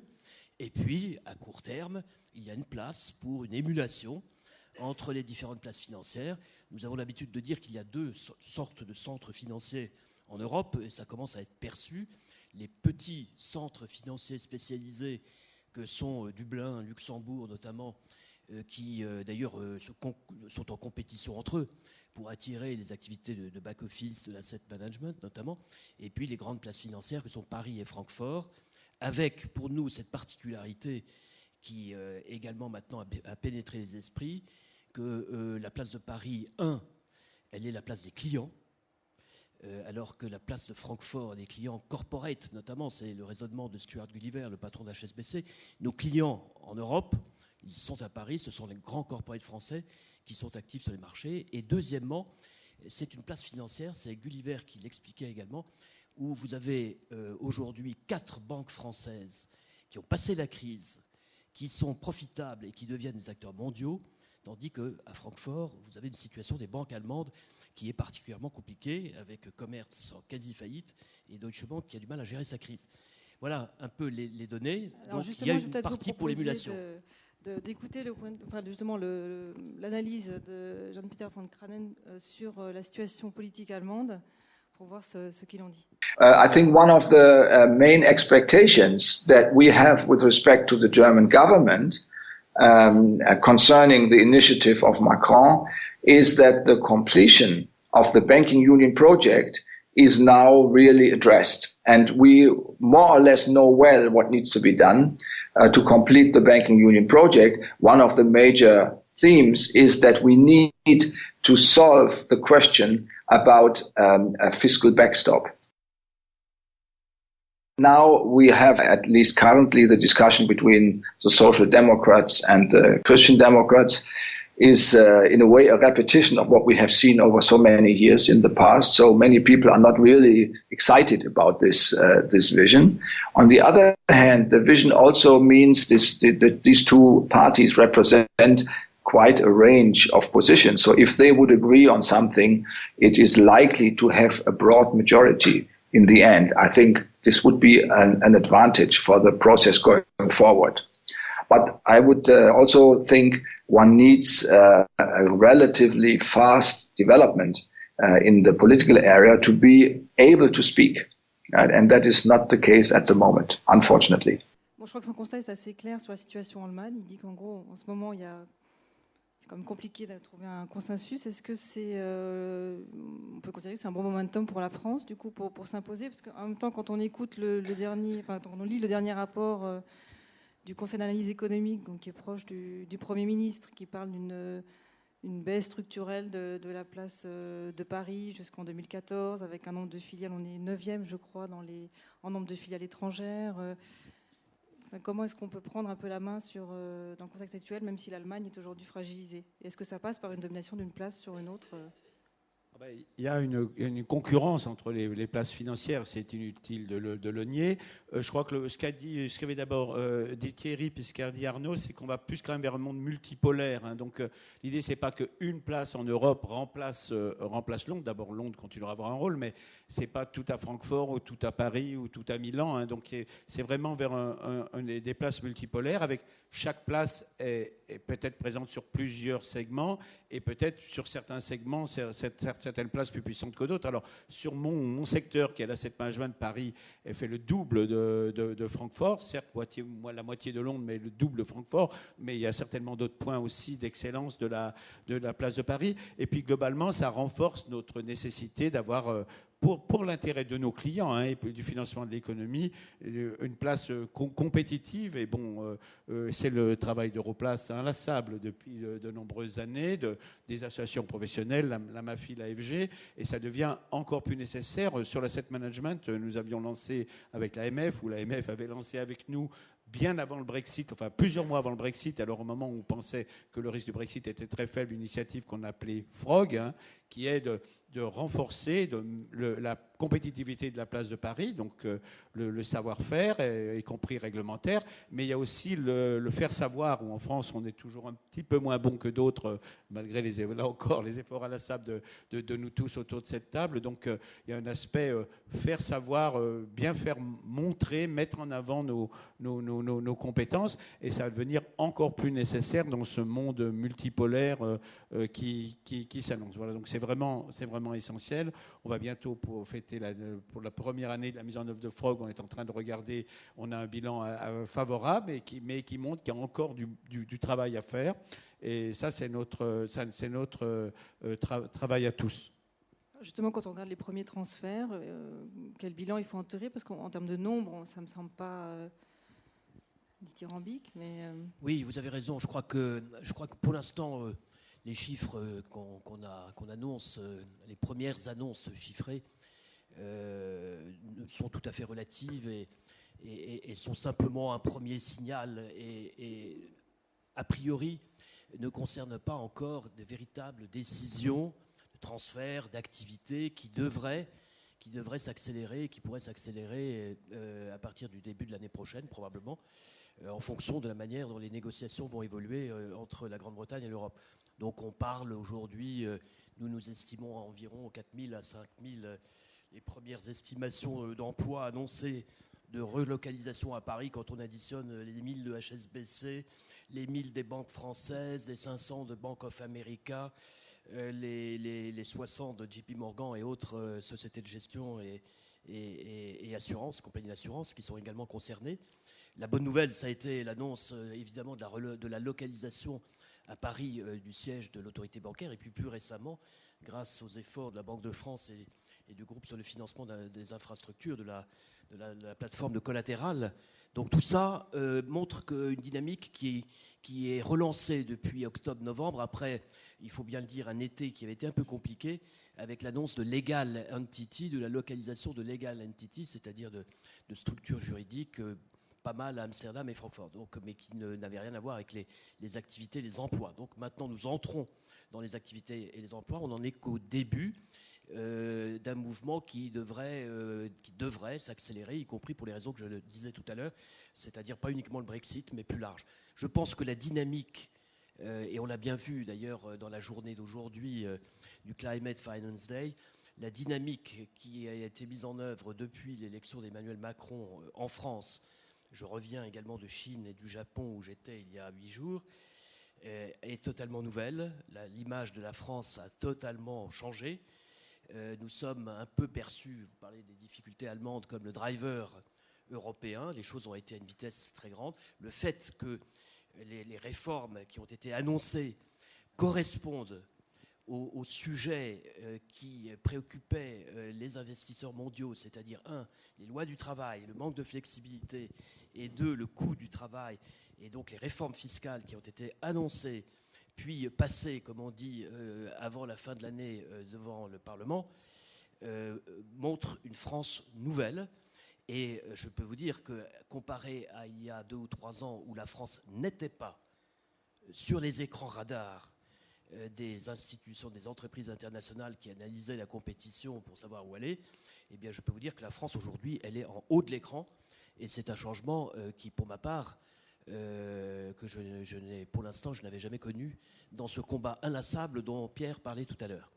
et puis, à court terme, il y a une place pour une émulation entre les différentes places financières. Nous avons l'habitude de dire qu'il y a deux sortes de centres financiers en Europe, et ça commence à être perçu. Les petits centres financiers spécialisés que sont Dublin, Luxembourg notamment, qui d'ailleurs sont en compétition entre eux pour attirer les activités de back-office, de l'asset management notamment, et puis les grandes places financières que sont Paris et Francfort, avec pour nous cette particularité qui également maintenant a pénétré les esprits, que la place de Paris, elle est la place des clients, alors que la place de Francfort des clients corporate, notamment, c'est le raisonnement de Stuart Gulliver, le patron d'HSBC. Nos clients en Europe, ils sont à Paris, ce sont les grands corporates français qui sont actifs sur les marchés. Et deuxièmement, c'est une place financière, c'est Gulliver qui l'expliquait également, où vous avez aujourd'hui 4 banques françaises qui ont passé la crise, qui sont profitables et qui deviennent des acteurs mondiaux, tandis qu'à Francfort, vous avez une situation des banques allemandes qui est particulièrement compliquée, avec Commerz en quasi-faillite et Deutsche Bank qui a du mal à gérer sa crise. Voilà un peu les données. Alors donc il y a une partie pour l'émulation. D'écouter justement l'analyse de Jean-Peter von Kranen sur la situation politique allemande pour voir ce qu'il en dit. I think one of the main expectations that we have with respect to the German government concerning the initiative of Macron is that the completion of the banking union project is now really addressed. And we more or less know well what needs to be done to complete the banking union project. One of the major themes is that we need to solve the question about a fiscal backstop. Now we have, at least currently, the discussion between the Social Democrats and the Christian Democrats is in a way a repetition of what we have seen over so many years in the past. So many people are not really excited about this vision. On the other hand, the vision also means that these two parties represent quite a range of positions. So if they would agree on something, it is likely to have a broad majority in the end. I think this would be an advantage for the process going forward. But I would also think one needs a relatively fast development in the political area to be able to speak. Right? And that is not the case at the moment, unfortunately. Bon, je crois que son constat est assez clair sur la situation en Allemagne. Il dit qu'en gros, en ce moment, c'est quand même compliqué de trouver un consensus. Est-ce que on peut considérer que c'est un bon momentum pour la France, du coup, pour s'imposer? Parce qu'en même temps, quand on écoute quand on lit le dernier rapport du Conseil d'analyse économique, donc qui est proche du Premier ministre, qui parle d'une baisse structurelle de la place de Paris jusqu'en 2014, avec un nombre de filiales, on est 9e, je crois, en nombre de filiales étrangères. Comment est-ce qu'on peut prendre un peu la main dans le contexte actuel, même si l'Allemagne est aujourd'hui fragilisée? Est-ce que ça passe par une domination d'une place sur une autre? Il y a une concurrence entre les places financières, c'est inutile de le nier. Je crois que ce qu'avait d'abord dit Thierry, puis ce qu'a dit Arnaud, c'est qu'on va plus quand même vers un monde multipolaire. Hein. Donc l'idée, c'est pas qu'une place en Europe remplace Londres. D'abord, Londres continuera à avoir un rôle, mais c'est pas tout à Francfort ou tout à Paris ou tout à Milan. Hein. Donc c'est vraiment vers des places multipolaires, avec chaque place est peut-être présente sur plusieurs segments et peut-être sur certains segments, certaines places plus puissantes que d'autres. Alors, sur mon secteur, qui est l'asset management, Paris fait le double de Francfort, certes la moitié de Londres, mais le double de Francfort, mais il y a certainement d'autres points aussi d'excellence de la place de Paris. Et puis, globalement, ça renforce notre nécessité d'avoir... Pour l'intérêt de nos clients et du financement de l'économie, une place compétitive. Et bon, c'est le travail d'Europlace inlassable depuis de nombreuses années, des associations professionnelles, la MAFI, l'AFG, et ça devient encore plus nécessaire. Sur l'asset management, nous avions lancé avec l'AMF, ou l'AMF avait lancé avec nous, bien avant le Brexit, enfin plusieurs mois avant le Brexit, alors au moment où on pensait que le risque du Brexit était très faible, une initiative qu'on appelait FROG, qui est de renforcer la compétitivité de la place de Paris, donc le savoir-faire, y compris réglementaire, mais il y a aussi le faire savoir, où en France on est toujours un petit peu moins bon que d'autres, malgré là encore les efforts inlassables de nous tous autour de cette table. Donc il y a un aspect faire savoir, bien faire montrer, mettre en avant nos compétences, et ça va devenir encore plus nécessaire dans ce monde multipolaire qui s'annonce. Voilà, donc c'est c'est vraiment essentiel. On va bientôt pour fêter pour la première année de la mise en œuvre de Frog. On est en train de regarder. On a un bilan favorable, mais qui montre qu'il y a encore du travail à faire. Et ça, c'est notre travail à tous. Justement, quand on regarde les premiers transferts, quel bilan il faut en tirer? Parce qu'en termes de nombre, ça ne me semble pas dithyrambique. Mais Oui, vous avez raison. Je crois que pour l'instant, les chiffres qu'on annonce, les premières annonces chiffrées, sont tout à fait relatives et sont simplement un premier signal et a priori ne concernent pas encore de véritables décisions transfert d'activités qui devraient s'accélérer, qui pourraient s'accélérer à partir du début de l'année prochaine, probablement, en fonction de la manière dont les négociations vont évoluer entre la Grande-Bretagne et l'Europe. Donc on parle aujourd'hui, nous estimons à environ 4 000 à 5 000 les premières estimations d'emplois annoncées de relocalisation à Paris quand on additionne les 1000 de HSBC, les 1000 des banques françaises, les 500 de Bank of America, les 60 de JP Morgan et autres sociétés de gestion et assurances, compagnies d'assurance qui sont également concernées. La bonne nouvelle, ça a été l'annonce évidemment de la localisation à Paris du siège de l'autorité bancaire et puis plus récemment, grâce aux efforts de la Banque de France et du groupe sur le financement des infrastructures, de la plateforme de collatéral. Donc tout ça montre qu'une dynamique qui est relancée depuis octobre-novembre, après, il faut bien le dire, un été qui avait été un peu compliqué, avec l'annonce de Legal Entity, de la localisation de Legal Entity, c'est-à-dire de structures juridiques pas mal à Amsterdam et Francfort, mais qui n'avaient rien à voir avec les activités, les emplois. Donc maintenant, nous entrons dans les activités et les emplois. On n'en est qu'au début d'un mouvement qui devrait s'accélérer, y compris pour les raisons que je le disais tout à l'heure, c'est-à-dire pas uniquement le Brexit, mais plus large. Je pense que la dynamique, et on l'a bien vu d'ailleurs dans la journée d'aujourd'hui du Climate Finance Day, la dynamique qui a été mise en œuvre depuis l'élection d'Emmanuel Macron en France, je reviens également de Chine et du Japon où j'étais il y a 8 jours, est totalement nouvelle. L'image de la France a totalement changé. Nous sommes un peu perçus, vous parlez des difficultés allemandes, comme le driver européen. Les choses ont été à une vitesse très grande. Le fait que les réformes qui ont été annoncées correspondent au sujet qui préoccupait les investisseurs mondiaux, c'est-à-dire 1, les lois du travail, le manque de flexibilité, et 2, le coût du travail, et donc les réformes fiscales qui ont été annoncées, puis passées, comme on dit, avant la fin de l'année devant le Parlement, montrent une France nouvelle. Et je peux vous dire que, comparé à il y a 2 ou 3 ans où la France n'était pas sur les écrans radars des institutions, des entreprises internationales qui analysaient la compétition pour savoir où aller, eh bien, je peux vous dire que la France, aujourd'hui, elle est en haut de l'écran. Et c'est un changement qui, pour ma part, que pour l'instant, je n'avais jamais connu dans ce combat inlassable dont Pierre parlait tout à l'heure.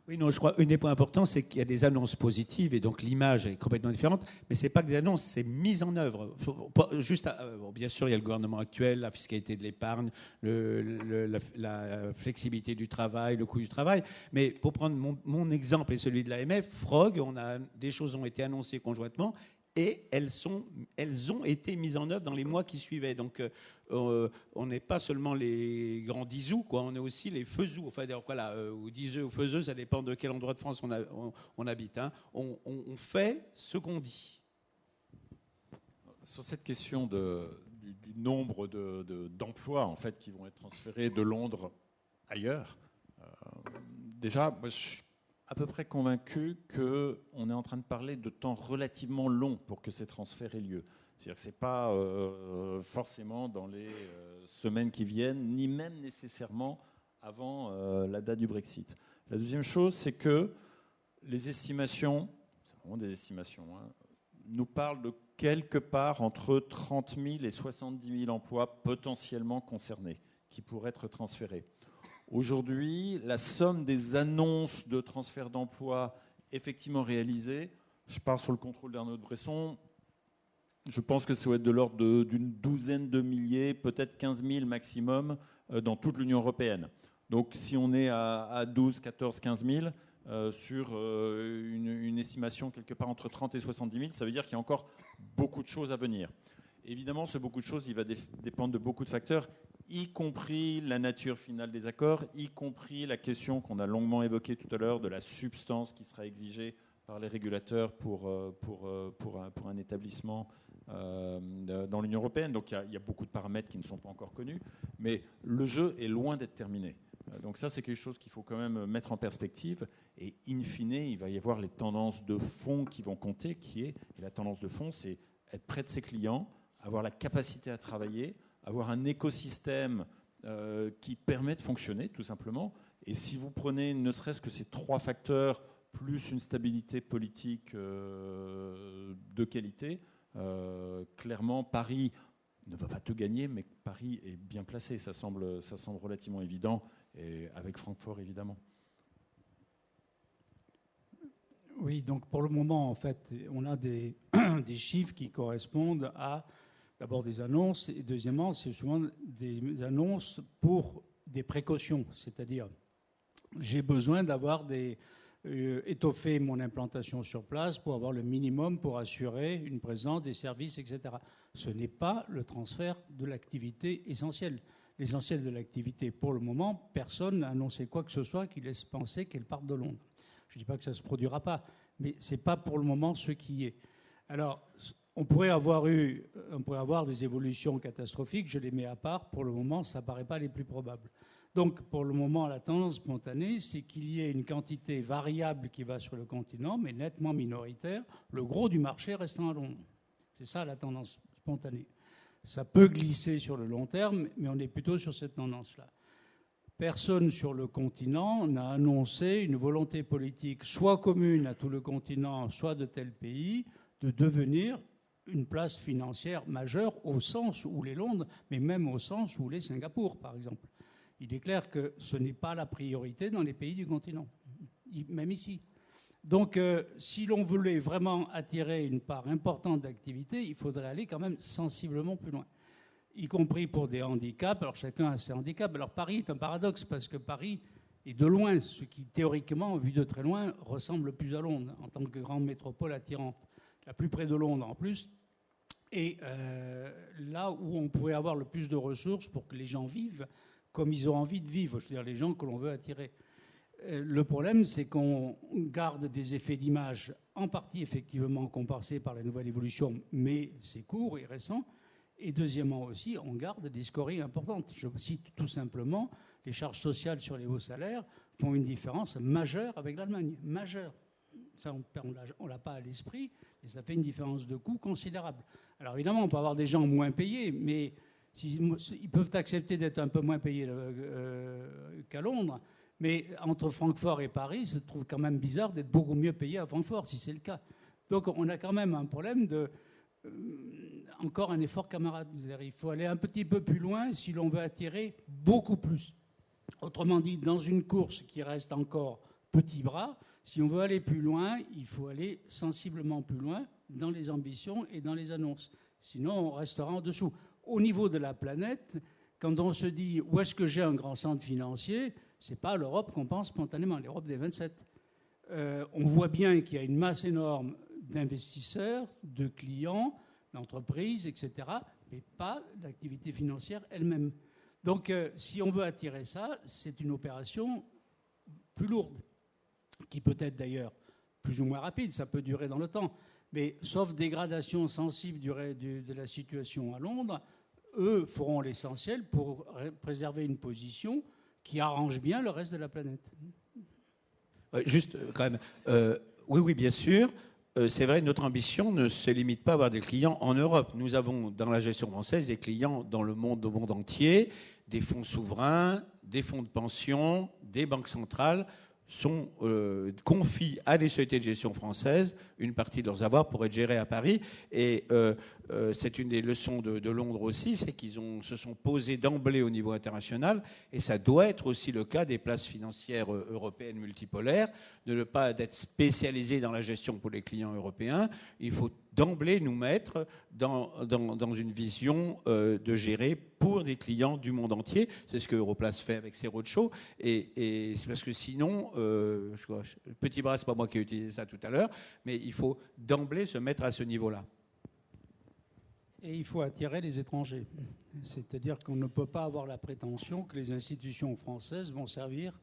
Oui, non, je crois qu'un des points importants, c'est qu'il y a des annonces positives et donc l'image est complètement différente, mais ce n'est pas que des annonces, c'est mise en œuvre. Bien sûr, il y a le gouvernement actuel, la fiscalité de l'épargne, la flexibilité du travail, le coût du travail, mais pour prendre mon exemple et celui de l'AMF, Frog, des choses ont été annoncées conjointement et elles ont été mises en œuvre dans les mois qui suivaient. Donc, on n'est pas seulement les grands disous, quoi, on est aussi les faisous. Enfin, ou diseux ou faiseux, ça dépend de quel endroit de France on habite. Hein. On fait ce qu'on dit. Sur cette question du nombre d'emplois en fait, qui vont être transférés de Londres ailleurs, déjà, moi, je suis à peu près convaincu qu'on est en train de parler de temps relativement long pour que ces transferts aient lieu. C'est-à-dire que ce n'est pas forcément dans les semaines qui viennent, ni même nécessairement avant la date du Brexit. La deuxième chose, c'est que les estimations, c'est vraiment des estimations, hein, nous parlent de quelque part entre 30 000 et 70 000 emplois potentiellement concernés qui pourraient être transférés. Aujourd'hui, la somme des annonces de transfert d'emplois effectivement réalisées, je pars sur le contrôle d'Arnaud de Bresson, je pense que ça va être de l'ordre d'une douzaine de milliers, peut-être 15 000 maximum, dans toute l'Union européenne. Donc si on est à 12, 14, 15 000 sur une estimation quelque part entre 30 et 70 000, ça veut dire qu'il y a encore beaucoup de choses à venir. Évidemment, ce beaucoup de choses, il va dépendre de beaucoup de facteurs, y compris la nature finale des accords, y compris la question qu'on a longuement évoquée tout à l'heure de la substance qui sera exigée par les régulateurs pour un établissement dans l'Union européenne. Donc il y a beaucoup de paramètres qui ne sont pas encore connus, mais le jeu est loin d'être terminé. Donc ça, c'est quelque chose qu'il faut quand même mettre en perspective. Et in fine, il va y avoir les tendances de fond qui vont compter, et la tendance de fond, c'est être près de ses clients, avoir la capacité à travailler, avoir un écosystème qui permet de fonctionner, tout simplement. Et si vous prenez ne serait-ce que ces 3 facteurs, plus une stabilité politique de qualité, clairement, Paris ne va pas tout gagner, mais Paris est bien placé. Ça semble relativement évident, et avec Francfort, évidemment. Oui, donc pour le moment, en fait, on a des chiffres qui correspondent à, d'abord, des annonces, et deuxièmement, c'est souvent des annonces pour des précautions, c'est-à-dire j'ai besoin d'avoir étoffer mon implantation sur place pour avoir le minimum pour assurer une présence des services, etc. Ce n'est pas le transfert de l'activité essentielle. L'essentiel de l'activité, pour le moment, personne n'a annoncé quoi que ce soit qui laisse penser qu'elle parte de Londres. Je ne dis pas que ça ne se produira pas, mais ce n'est pas pour le moment ce qui est. Alors, on pourrait avoir des évolutions catastrophiques, je les mets à part. Pour le moment, ça ne paraît pas les plus probables. Donc, pour le moment, la tendance spontanée, c'est qu'il y ait une quantité variable qui va sur le continent, mais nettement minoritaire, le gros du marché restant à Londres. C'est ça la tendance spontanée. Ça peut glisser sur le long terme, mais on est plutôt sur cette tendance-là. Personne sur le continent n'a annoncé une volonté politique, soit commune à tout le continent, soit de tel pays, de devenir une place financière majeure au sens où l'est Londres, mais même au sens où l'est Singapour, par exemple. Il est clair que ce n'est pas la priorité dans les pays du continent, même ici. Donc, si l'on voulait vraiment attirer une part importante d'activité, il faudrait aller quand même sensiblement plus loin, y compris pour des handicaps. Alors, chacun a ses handicaps. Alors, Paris est un paradoxe, parce que Paris est de loin ce qui, théoriquement, vu de très loin, ressemble le plus à Londres, en tant que grande métropole attirante, la plus près de Londres en plus, et là où on pourrait avoir le plus de ressources pour que les gens vivent comme ils ont envie de vivre, c'est-à-dire les gens que l'on veut attirer. Le problème, c'est qu'on garde des effets d'image, en partie effectivement compensés par la nouvelle évolution, mais c'est court et récent. Et deuxièmement aussi, on garde des scories importantes. Je cite tout simplement, les charges sociales sur les hauts salaires font une différence majeure avec l'Allemagne. Majeure. Ça, on ne l'a pas à l'esprit, et ça fait une différence de coût considérable. Alors évidemment, on peut avoir des gens moins payés, mais ils peuvent accepter d'être un peu moins payés qu'à Londres. Mais entre Francfort et Paris, je trouve quand même bizarre d'être beaucoup mieux payé à Francfort, si c'est le cas. Donc on a quand même un problème de... encore un effort camarade. Il faut aller un petit peu plus loin si l'on veut attirer beaucoup plus. Autrement dit, dans une course qui reste encore petit bras, si on veut aller plus loin, il faut aller sensiblement plus loin dans les ambitions et dans les annonces. Sinon, on restera en dessous. Au niveau de la planète, quand on se dit où est-ce que j'ai un grand centre financier, ce n'est pas l'Europe qu'on pense spontanément, l'Europe des 27. On voit bien qu'il y a une masse énorme d'investisseurs, de clients, d'entreprises, etc., mais pas d'activité financière elle-même. Donc, si on veut attirer ça, c'est une opération plus lourde, qui peut être d'ailleurs plus ou moins rapide, ça peut durer dans le temps. Mais sauf dégradation sensible de la situation à Londres, eux feront l'essentiel pour préserver une position qui arrange bien le reste de la planète. Juste, quand même, oui, bien sûr. C'est vrai, notre ambition ne se limite pas à avoir des clients en Europe. Nous avons, dans la gestion française, des clients dans le monde entier, des fonds souverains, des fonds de pension, des banques centrales confient à des sociétés de gestion françaises une partie de leurs avoirs pour être gérés à Paris. Et c'est une des leçons de Londres aussi, c'est qu'ils se sont posés d'emblée au niveau international, et ça doit être aussi le cas des places financières européennes multipolaires, de ne pas être spécialisé dans la gestion pour les clients européens. Il faut d'emblée nous mettre dans une vision de gérer pour des clients du monde entier. C'est ce que Europlace fait avec ses roadshows. Et c'est parce que sinon, Petit Bras, c'est pas moi qui ai utilisé ça tout à l'heure, mais il faut d'emblée se mettre à ce niveau-là. Et il faut attirer les étrangers. C'est-à-dire qu'on ne peut pas avoir la prétention que les institutions françaises vont servir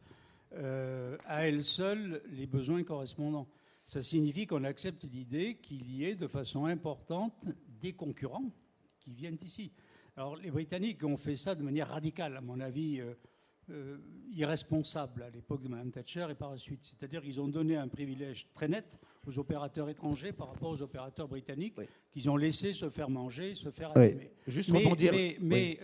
à elles seules les besoins correspondants. Ça signifie qu'on accepte l'idée qu'il y ait de façon importante des concurrents qui viennent ici. Alors les Britanniques ont fait ça de manière radicale, à mon avis, irresponsable à l'époque de Mme Thatcher et par la suite. C'est-à-dire qu'ils ont donné un privilège très net aux opérateurs étrangers par rapport aux opérateurs britanniques qu'ils ont laissé se faire manger, se faire allumer. Juste rebondir. Mais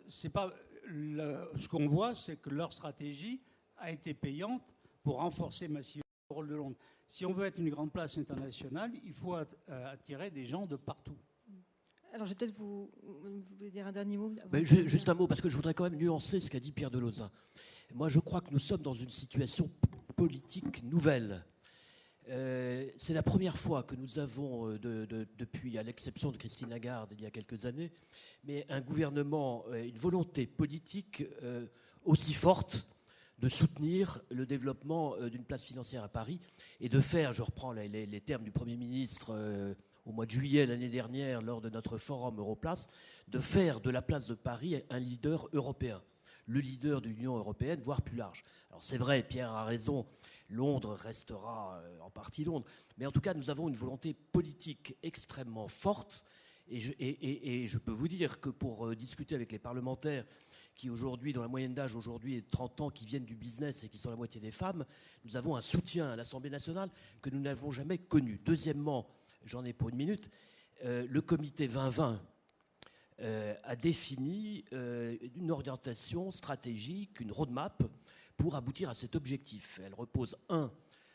c'est pas ce qu'on voit, c'est que leur stratégie a été payante pour renforcer massivement le rôle de Londres. Si on veut être une grande place internationale, il faut attirer des gens de partout. Alors, je vais peut-être vous voulez dire un dernier mot. Juste un mot, parce que je voudrais quand même nuancer ce qu'a dit Pierre Delauzin. Moi, je crois que nous sommes dans une situation politique nouvelle. C'est la première fois que nous avons, depuis, à l'exception de Christine Lagarde il y a quelques années, mais un gouvernement, une volonté politique aussi forte de soutenir le développement d'une place financière à Paris et de faire, je reprends les termes du Premier ministre au mois de juillet l'année dernière lors de notre forum Europlace, de faire de la place de Paris un leader européen, le leader de l'Union européenne, voire plus large. Alors c'est vrai, Pierre a raison, Londres restera en partie Londres, mais en tout cas nous avons une volonté politique extrêmement forte et je peux vous dire que pour discuter avec les parlementaires qui aujourd'hui, dont la moyenne d'âge aujourd'hui est de 30 ans, qui viennent du business et qui sont la moitié des femmes, nous avons un soutien à l'Assemblée nationale que nous n'avons jamais connu. Deuxièmement, j'en ai pour une minute, le comité 2020 a défini une orientation stratégique, une roadmap pour aboutir à cet objectif. Elle repose,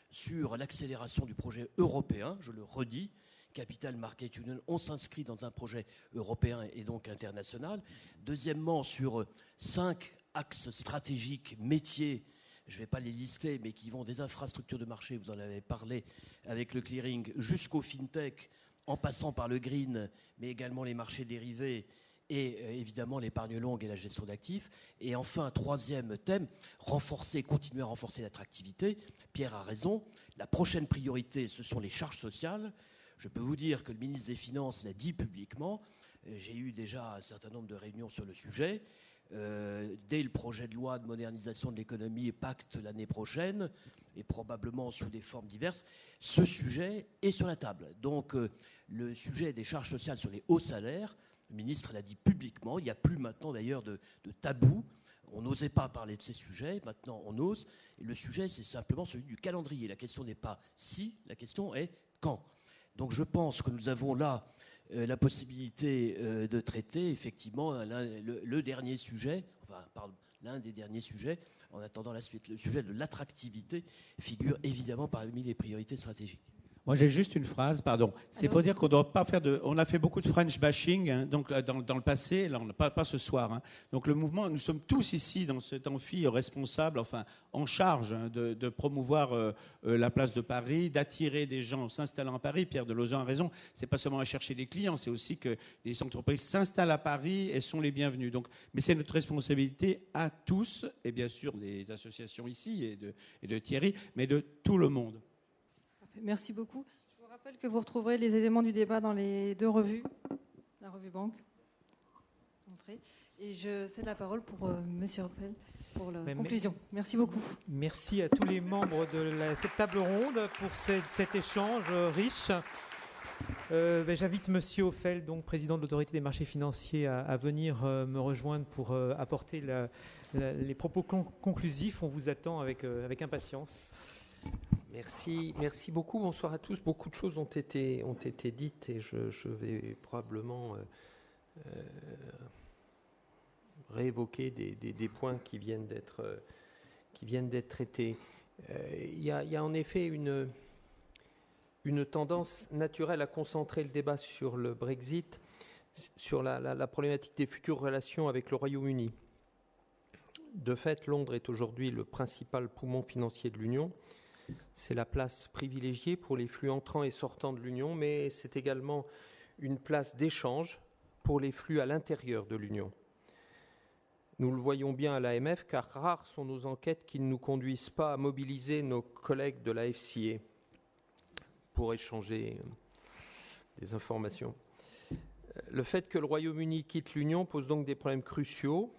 sur l'accélération du projet européen, je le redis, Capital Market Union, on s'inscrit dans un projet européen et donc international. Deuxièmement, sur 5 axes stratégiques, métiers, je ne vais pas les lister, mais qui vont des infrastructures de marché, vous en avez parlé avec le clearing, jusqu'au fintech, en passant par le green, mais également les marchés dérivés et évidemment l'épargne longue et la gestion d'actifs. Et enfin, troisième thème, continuer à renforcer l'attractivité. Pierre a raison, la prochaine priorité, ce sont les charges sociales. Je peux vous dire que le ministre des Finances l'a dit publiquement. J'ai eu déjà un certain nombre de réunions sur le sujet. Dès le projet de loi de modernisation de l'économie et pacte l'année prochaine, et probablement sous des formes diverses, ce sujet est sur la table. Donc le sujet des charges sociales sur les hauts salaires, le ministre l'a dit publiquement, il n'y a plus maintenant d'ailleurs de tabou. On n'osait pas parler de ces sujets, maintenant on ose. Et le sujet, c'est simplement celui du calendrier. La question n'est pas si, la question est quand. Donc je pense que nous avons là la possibilité de traiter effectivement le dernier sujet, l'un des derniers sujets, en attendant la suite. Le sujet de l'attractivité figure évidemment parmi les priorités stratégiques. Moi, j'ai juste une phrase, pardon. C'est pour dire qu'on ne doit pas faire de... On a fait beaucoup de French bashing donc, dans le passé, là, on n'a pas ce soir. Donc, le mouvement, nous sommes tous ici, dans cet amphi, responsables, enfin, en charge de promouvoir la place de Paris, d'attirer des gens s'installant à Paris. Pierre Delauzin a raison. Ce n'est pas seulement à chercher des clients, c'est aussi que les entreprises s'installent à Paris et sont les bienvenues. Donc, mais c'est notre responsabilité à tous, et bien sûr des associations ici et de Thierry, mais de tout le monde. Merci beaucoup. Je vous rappelle que vous retrouverez les éléments du débat dans les 2 revues, la revue Banque. Et je cède la parole pour Monsieur Ophel pour la conclusion. Merci beaucoup. Merci à tous les membres de cette table ronde pour cet échange riche. J'invite Monsieur Ophel, donc président de l'autorité des marchés financiers, à venir me rejoindre pour apporter les propos conclusifs. On vous attend avec impatience. Merci beaucoup. Bonsoir à tous. Beaucoup de choses ont été dites et je vais probablement réévoquer des points qui viennent d'être traités. Il y a en effet une tendance naturelle à concentrer le débat sur le Brexit, sur la problématique des futures relations avec le Royaume-Uni. De fait, Londres est aujourd'hui le principal poumon financier de l'Union. C'est la place privilégiée pour les flux entrants et sortants de l'Union, mais c'est également une place d'échange pour les flux à l'intérieur de l'Union. Nous le voyons bien à l'AMF, car rares sont nos enquêtes qui ne nous conduisent pas à mobiliser nos collègues de la FCA pour échanger des informations. Le fait que le Royaume-Uni quitte l'Union pose donc des problèmes cruciaux,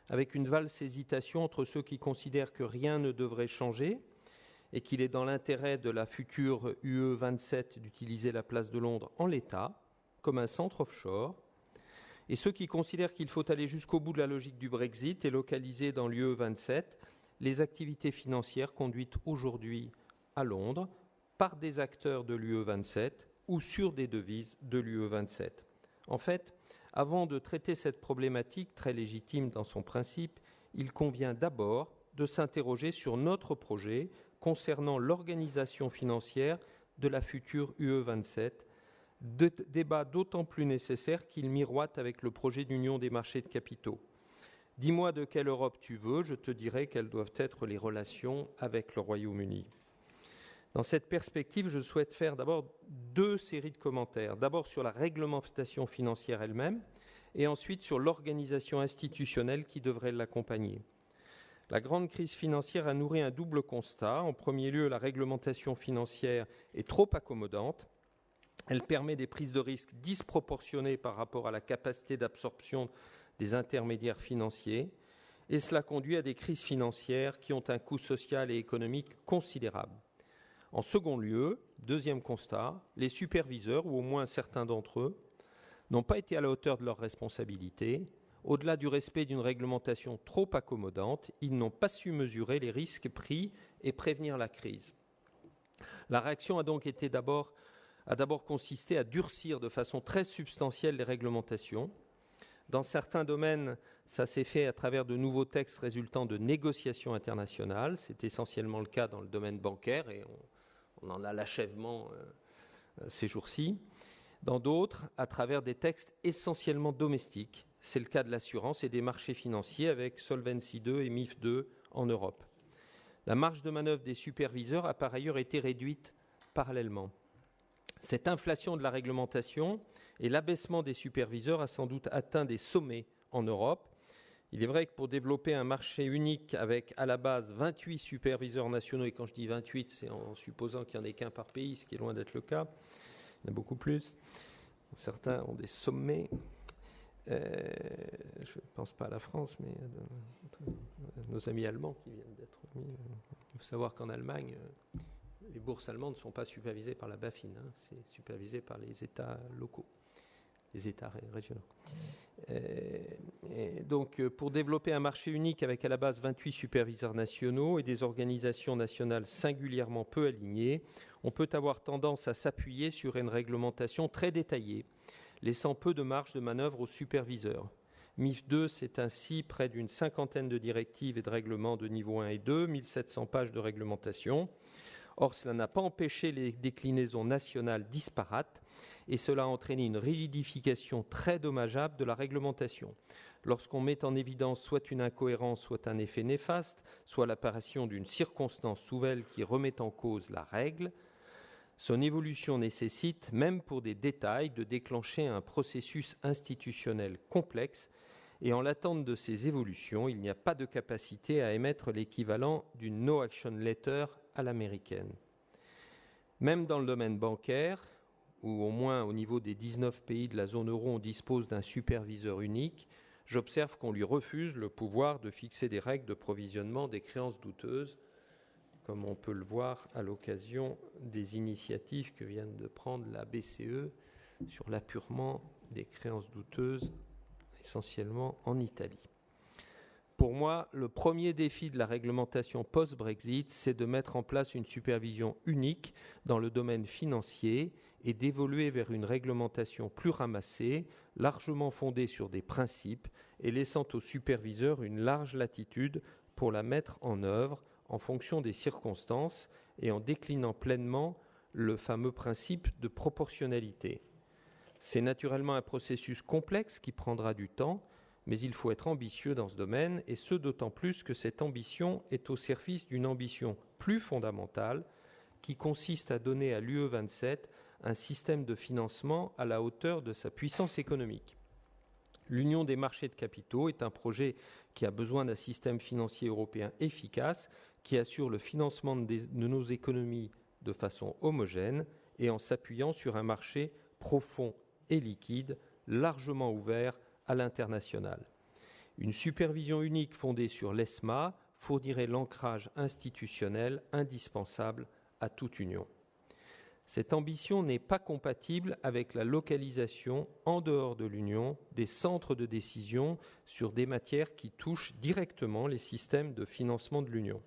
avec une valse hésitation entre ceux qui considèrent que rien ne devrait changer et qu'il est dans l'intérêt de la future UE 27 d'utiliser la place de Londres en l'état, comme un centre offshore, et ceux qui considèrent qu'il faut aller jusqu'au bout de la logique du Brexit et localiser dans l'UE 27 les activités financières conduites aujourd'hui à Londres par des acteurs de l'UE 27 ou sur des devises de l'UE 27. En fait, avant de traiter cette problématique très légitime dans son principe, il convient d'abord de s'interroger sur notre projet concernant l'organisation financière de la future UE 27, débat d'autant plus nécessaire qu'il miroite avec le projet d'union des marchés de capitaux. Dis-moi de quelle Europe tu veux, je te dirai quelles doivent être les relations avec le Royaume-Uni. Dans cette perspective, je souhaite faire d'abord deux séries de commentaires. D'abord sur la réglementation financière elle-même et ensuite sur l'organisation institutionnelle qui devrait l'accompagner. La grande crise financière a nourri un double constat. En premier lieu, la réglementation financière est trop accommodante. Elle permet des prises de risques disproportionnées par rapport à la capacité d'absorption des intermédiaires financiers. Et cela conduit à des crises financières qui ont un coût social et économique considérable. En second lieu, deuxième constat, les superviseurs, ou au moins certains d'entre eux, n'ont pas été à la hauteur de leurs responsabilités. Au-delà du respect d'une réglementation trop accommodante, ils n'ont pas su mesurer les risques pris et prévenir la crise. La réaction a donc été d'abord consisté à durcir de façon très substantielle les réglementations. Dans certains domaines, ça s'est fait à travers de nouveaux textes résultant de négociations internationales. C'est essentiellement le cas dans le domaine bancaire et on en a l'achèvement ces jours-ci. Dans d'autres, à travers des textes essentiellement domestiques. C'est le cas de l'assurance et des marchés financiers avec Solvency II et MIF II en Europe. La marge de manœuvre des superviseurs a par ailleurs été réduite parallèlement. Cette inflation de la réglementation et l'abaissement des superviseurs a sans doute atteint des sommets en Europe. Il est vrai que pour développer un marché unique avec à la base 28 superviseurs nationaux, et quand je dis 28, c'est en supposant qu'il n'y en ait qu'un par pays, ce qui est loin d'être le cas, il y en a beaucoup plus. Certains ont des sommets. Je ne pense pas à la France, mais nos amis allemands qui viennent d'être mis. Il faut savoir qu'en Allemagne, les bourses allemandes ne sont pas supervisées par la BaFin, c'est supervisé par les États locaux, les États régionaux. Et donc, pour développer un marché unique avec à la base 28 superviseurs nationaux et des organisations nationales singulièrement peu alignées, on peut avoir tendance à s'appuyer sur une réglementation très détaillée, laissant peu de marge de manœuvre aux superviseurs. MIF II, c'est ainsi près d'une cinquantaine de directives et de règlements de niveau 1 et 2, 1700 pages de réglementation. Or, cela n'a pas empêché les déclinaisons nationales disparates et cela a entraîné une rigidification très dommageable de la réglementation. Lorsqu'on met en évidence soit une incohérence, soit un effet néfaste, soit l'apparition d'une circonstance nouvelle qui remet en cause la règle, son évolution nécessite, même pour des détails, de déclencher un processus institutionnel complexe et en l'attente de ces évolutions, il n'y a pas de capacité à émettre l'équivalent d'une no action letter à l'américaine. Même dans le domaine bancaire, où au moins au niveau des 19 pays de la zone euro, on dispose d'un superviseur unique, j'observe qu'on lui refuse le pouvoir de fixer des règles de provisionnement des créances douteuses, comme on peut le voir à l'occasion des initiatives que vient de prendre la BCE sur l'apurement des créances douteuses, essentiellement en Italie. Pour moi, le premier défi de la réglementation post-Brexit, c'est de mettre en place une supervision unique dans le domaine financier et d'évoluer vers une réglementation plus ramassée, largement fondée sur des principes et laissant aux superviseurs une large latitude pour la mettre en œuvre en fonction des circonstances et en déclinant pleinement le fameux principe de proportionnalité. C'est naturellement un processus complexe qui prendra du temps, mais il faut être ambitieux dans ce domaine, et ce d'autant plus que cette ambition est au service d'une ambition plus fondamentale qui consiste à donner à l'UE 27 un système de financement à la hauteur de sa puissance économique. L'Union des marchés de capitaux est un projet qui a besoin d'un système financier européen efficace qui assure le financement de nos économies de façon homogène et en s'appuyant sur un marché profond et liquide, largement ouvert à l'international. Une supervision unique fondée sur l'ESMA fournirait l'ancrage institutionnel indispensable à toute union. Cette ambition n'est pas compatible avec la localisation en dehors de l'Union des centres de décision sur des matières qui touchent directement les systèmes de financement de l'Union.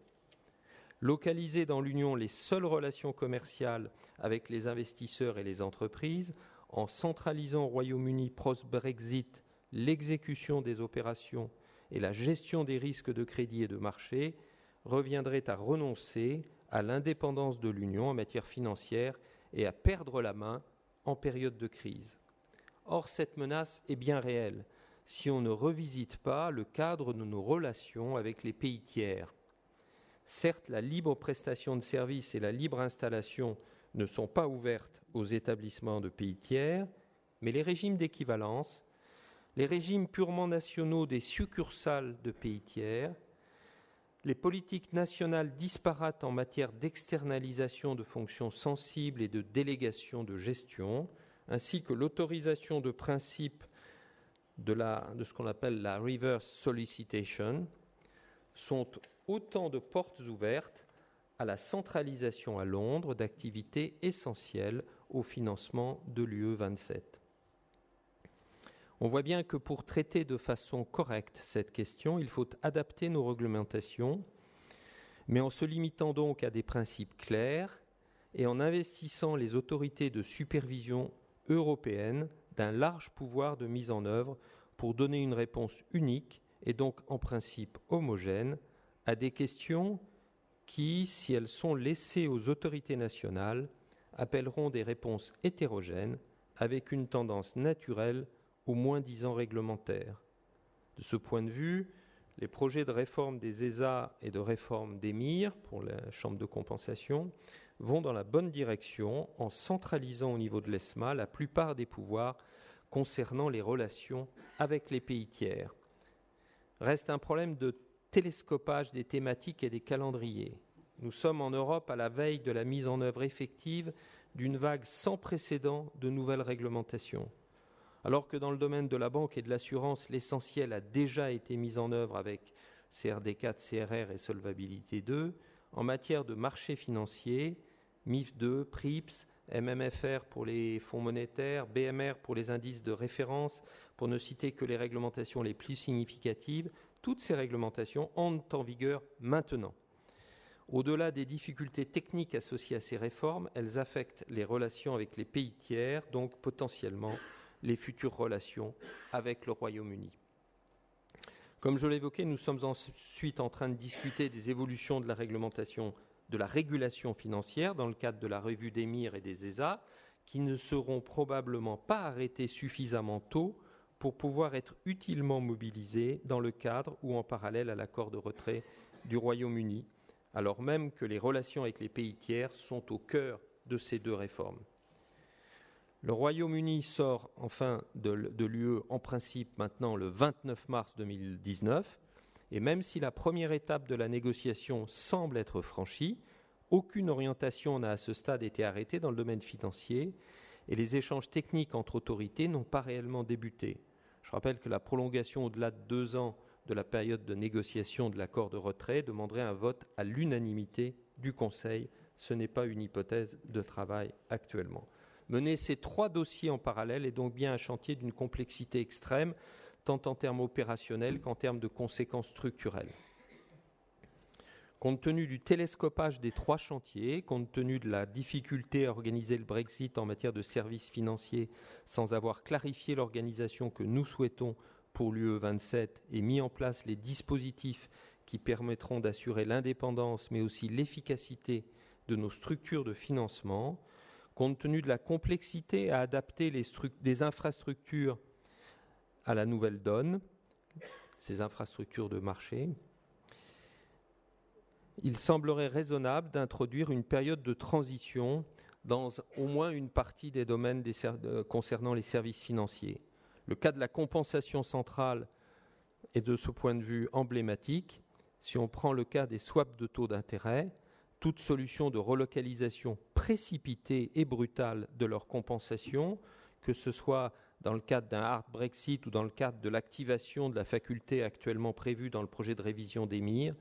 Localiser dans l'Union les seules relations commerciales avec les investisseurs et les entreprises, en centralisant au Royaume-Uni post-Brexit l'exécution des opérations et la gestion des risques de crédit et de marché, reviendrait à renoncer à l'indépendance de l'Union en matière financière et à perdre la main en période de crise. Or, cette menace est bien réelle si on ne revisite pas le cadre de nos relations avec les pays tiers. Certes, la libre prestation de services et la libre installation ne sont pas ouvertes aux établissements de pays tiers, mais les régimes d'équivalence, les régimes purement nationaux des succursales de pays tiers, les politiques nationales disparates en matière d'externalisation de fonctions sensibles et de délégation de gestion, ainsi que l'autorisation de principe de ce qu'on appelle la reverse solicitation, sont autant de portes ouvertes à la centralisation à Londres d'activités essentielles au financement de l'UE 27. On voit bien que pour traiter de façon correcte cette question, il faut adapter nos réglementations, mais en se limitant donc à des principes clairs et en investissant les autorités de supervision européennes d'un large pouvoir de mise en œuvre pour donner une réponse unique et donc en principe homogène à des questions qui, si elles sont laissées aux autorités nationales, appelleront des réponses hétérogènes avec une tendance naturelle au moins-disant réglementaire. De ce point de vue, les projets de réforme des ESA et de réforme des MIR pour la Chambre de compensation vont dans la bonne direction en centralisant au niveau de l'ESMA la plupart des pouvoirs concernant les relations avec les pays tiers. Reste un problème de télescopage des thématiques et des calendriers. Nous sommes en Europe à la veille de la mise en œuvre effective d'une vague sans précédent de nouvelles réglementations. Alors que dans le domaine de la banque et de l'assurance, l'essentiel a déjà été mis en œuvre avec CRD4, CRR et Solvabilité 2, en matière de marché financier, MIF 2, PRIPS, MMFR pour les fonds monétaires, BMR pour les indices de référence, pour ne citer que les réglementations les plus significatives, toutes ces réglementations entrent en vigueur maintenant. Au-delà des difficultés techniques associées à ces réformes, elles affectent les relations avec les pays tiers, donc potentiellement les futures relations avec le Royaume-Uni. Comme je l'évoquais, nous sommes ensuite en train de discuter des évolutions de la réglementation, de la régulation financière dans le cadre de la revue des MIR et des ESA, qui ne seront probablement pas arrêtées suffisamment tôt pour pouvoir être utilement mobilisées dans le cadre ou en parallèle à l'accord de retrait du Royaume-Uni, alors même que les relations avec les pays tiers sont au cœur de ces deux réformes. Le Royaume-Uni sort enfin de l'UE en principe maintenant le 29 mars 2019 et même si la première étape de la négociation semble être franchie, aucune orientation n'a à ce stade été arrêtée dans le domaine financier et les échanges techniques entre autorités n'ont pas réellement débuté. Je rappelle que la prolongation au-delà de 2 ans de la période de négociation de l'accord de retrait demanderait un vote à l'unanimité du Conseil. Ce n'est pas une hypothèse de travail actuellement. Mener ces 3 dossiers en parallèle est donc bien un chantier d'une complexité extrême, tant en termes opérationnels qu'en termes de conséquences structurelles. Compte tenu du télescopage des 3 chantiers, compte tenu de la difficulté à organiser le Brexit en matière de services financiers sans avoir clarifié l'organisation que nous souhaitons pour l'UE 27 et mis en place les dispositifs qui permettront d'assurer l'indépendance mais aussi l'efficacité de nos structures de financement, compte tenu de la complexité à adapter des infrastructures à la nouvelle donne, ces infrastructures de marché, il semblerait raisonnable d'introduire une période de transition dans au moins une partie des domaines concernant les services financiers. Le cas de la compensation centrale est de ce point de vue emblématique. Si on prend le cas des swaps de taux d'intérêt, toute solution de relocalisation précipitée et brutale de leur compensation, que ce soit dans le cadre d'un hard Brexit ou dans le cadre de l'activation de la faculté actuellement prévue dans le projet de révision d'EMIR,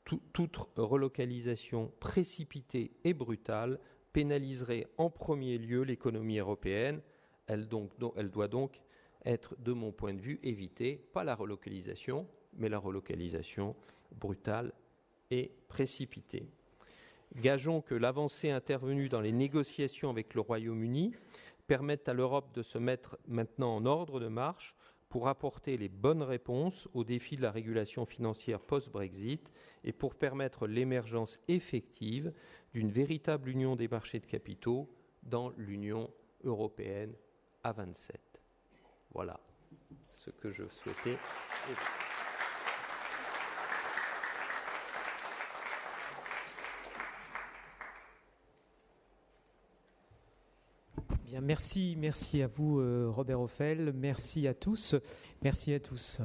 toute relocalisation précipitée et brutale pénaliserait en premier lieu l'économie européenne. Elle doit donc être, de mon point de vue, évitée, pas la relocalisation, mais la relocalisation brutale et précipitée. Gageons que l'avancée intervenue dans les négociations avec le Royaume-Uni permette à l'Europe de se mettre maintenant en ordre de marche pour apporter les bonnes réponses aux défis de la régulation financière post-Brexit et pour permettre l'émergence effective d'une véritable union des marchés de capitaux dans l'Union européenne à 27. Voilà ce que je souhaitais. Bien, merci à vous, Robert Ophèle. Merci à tous. Merci à tous.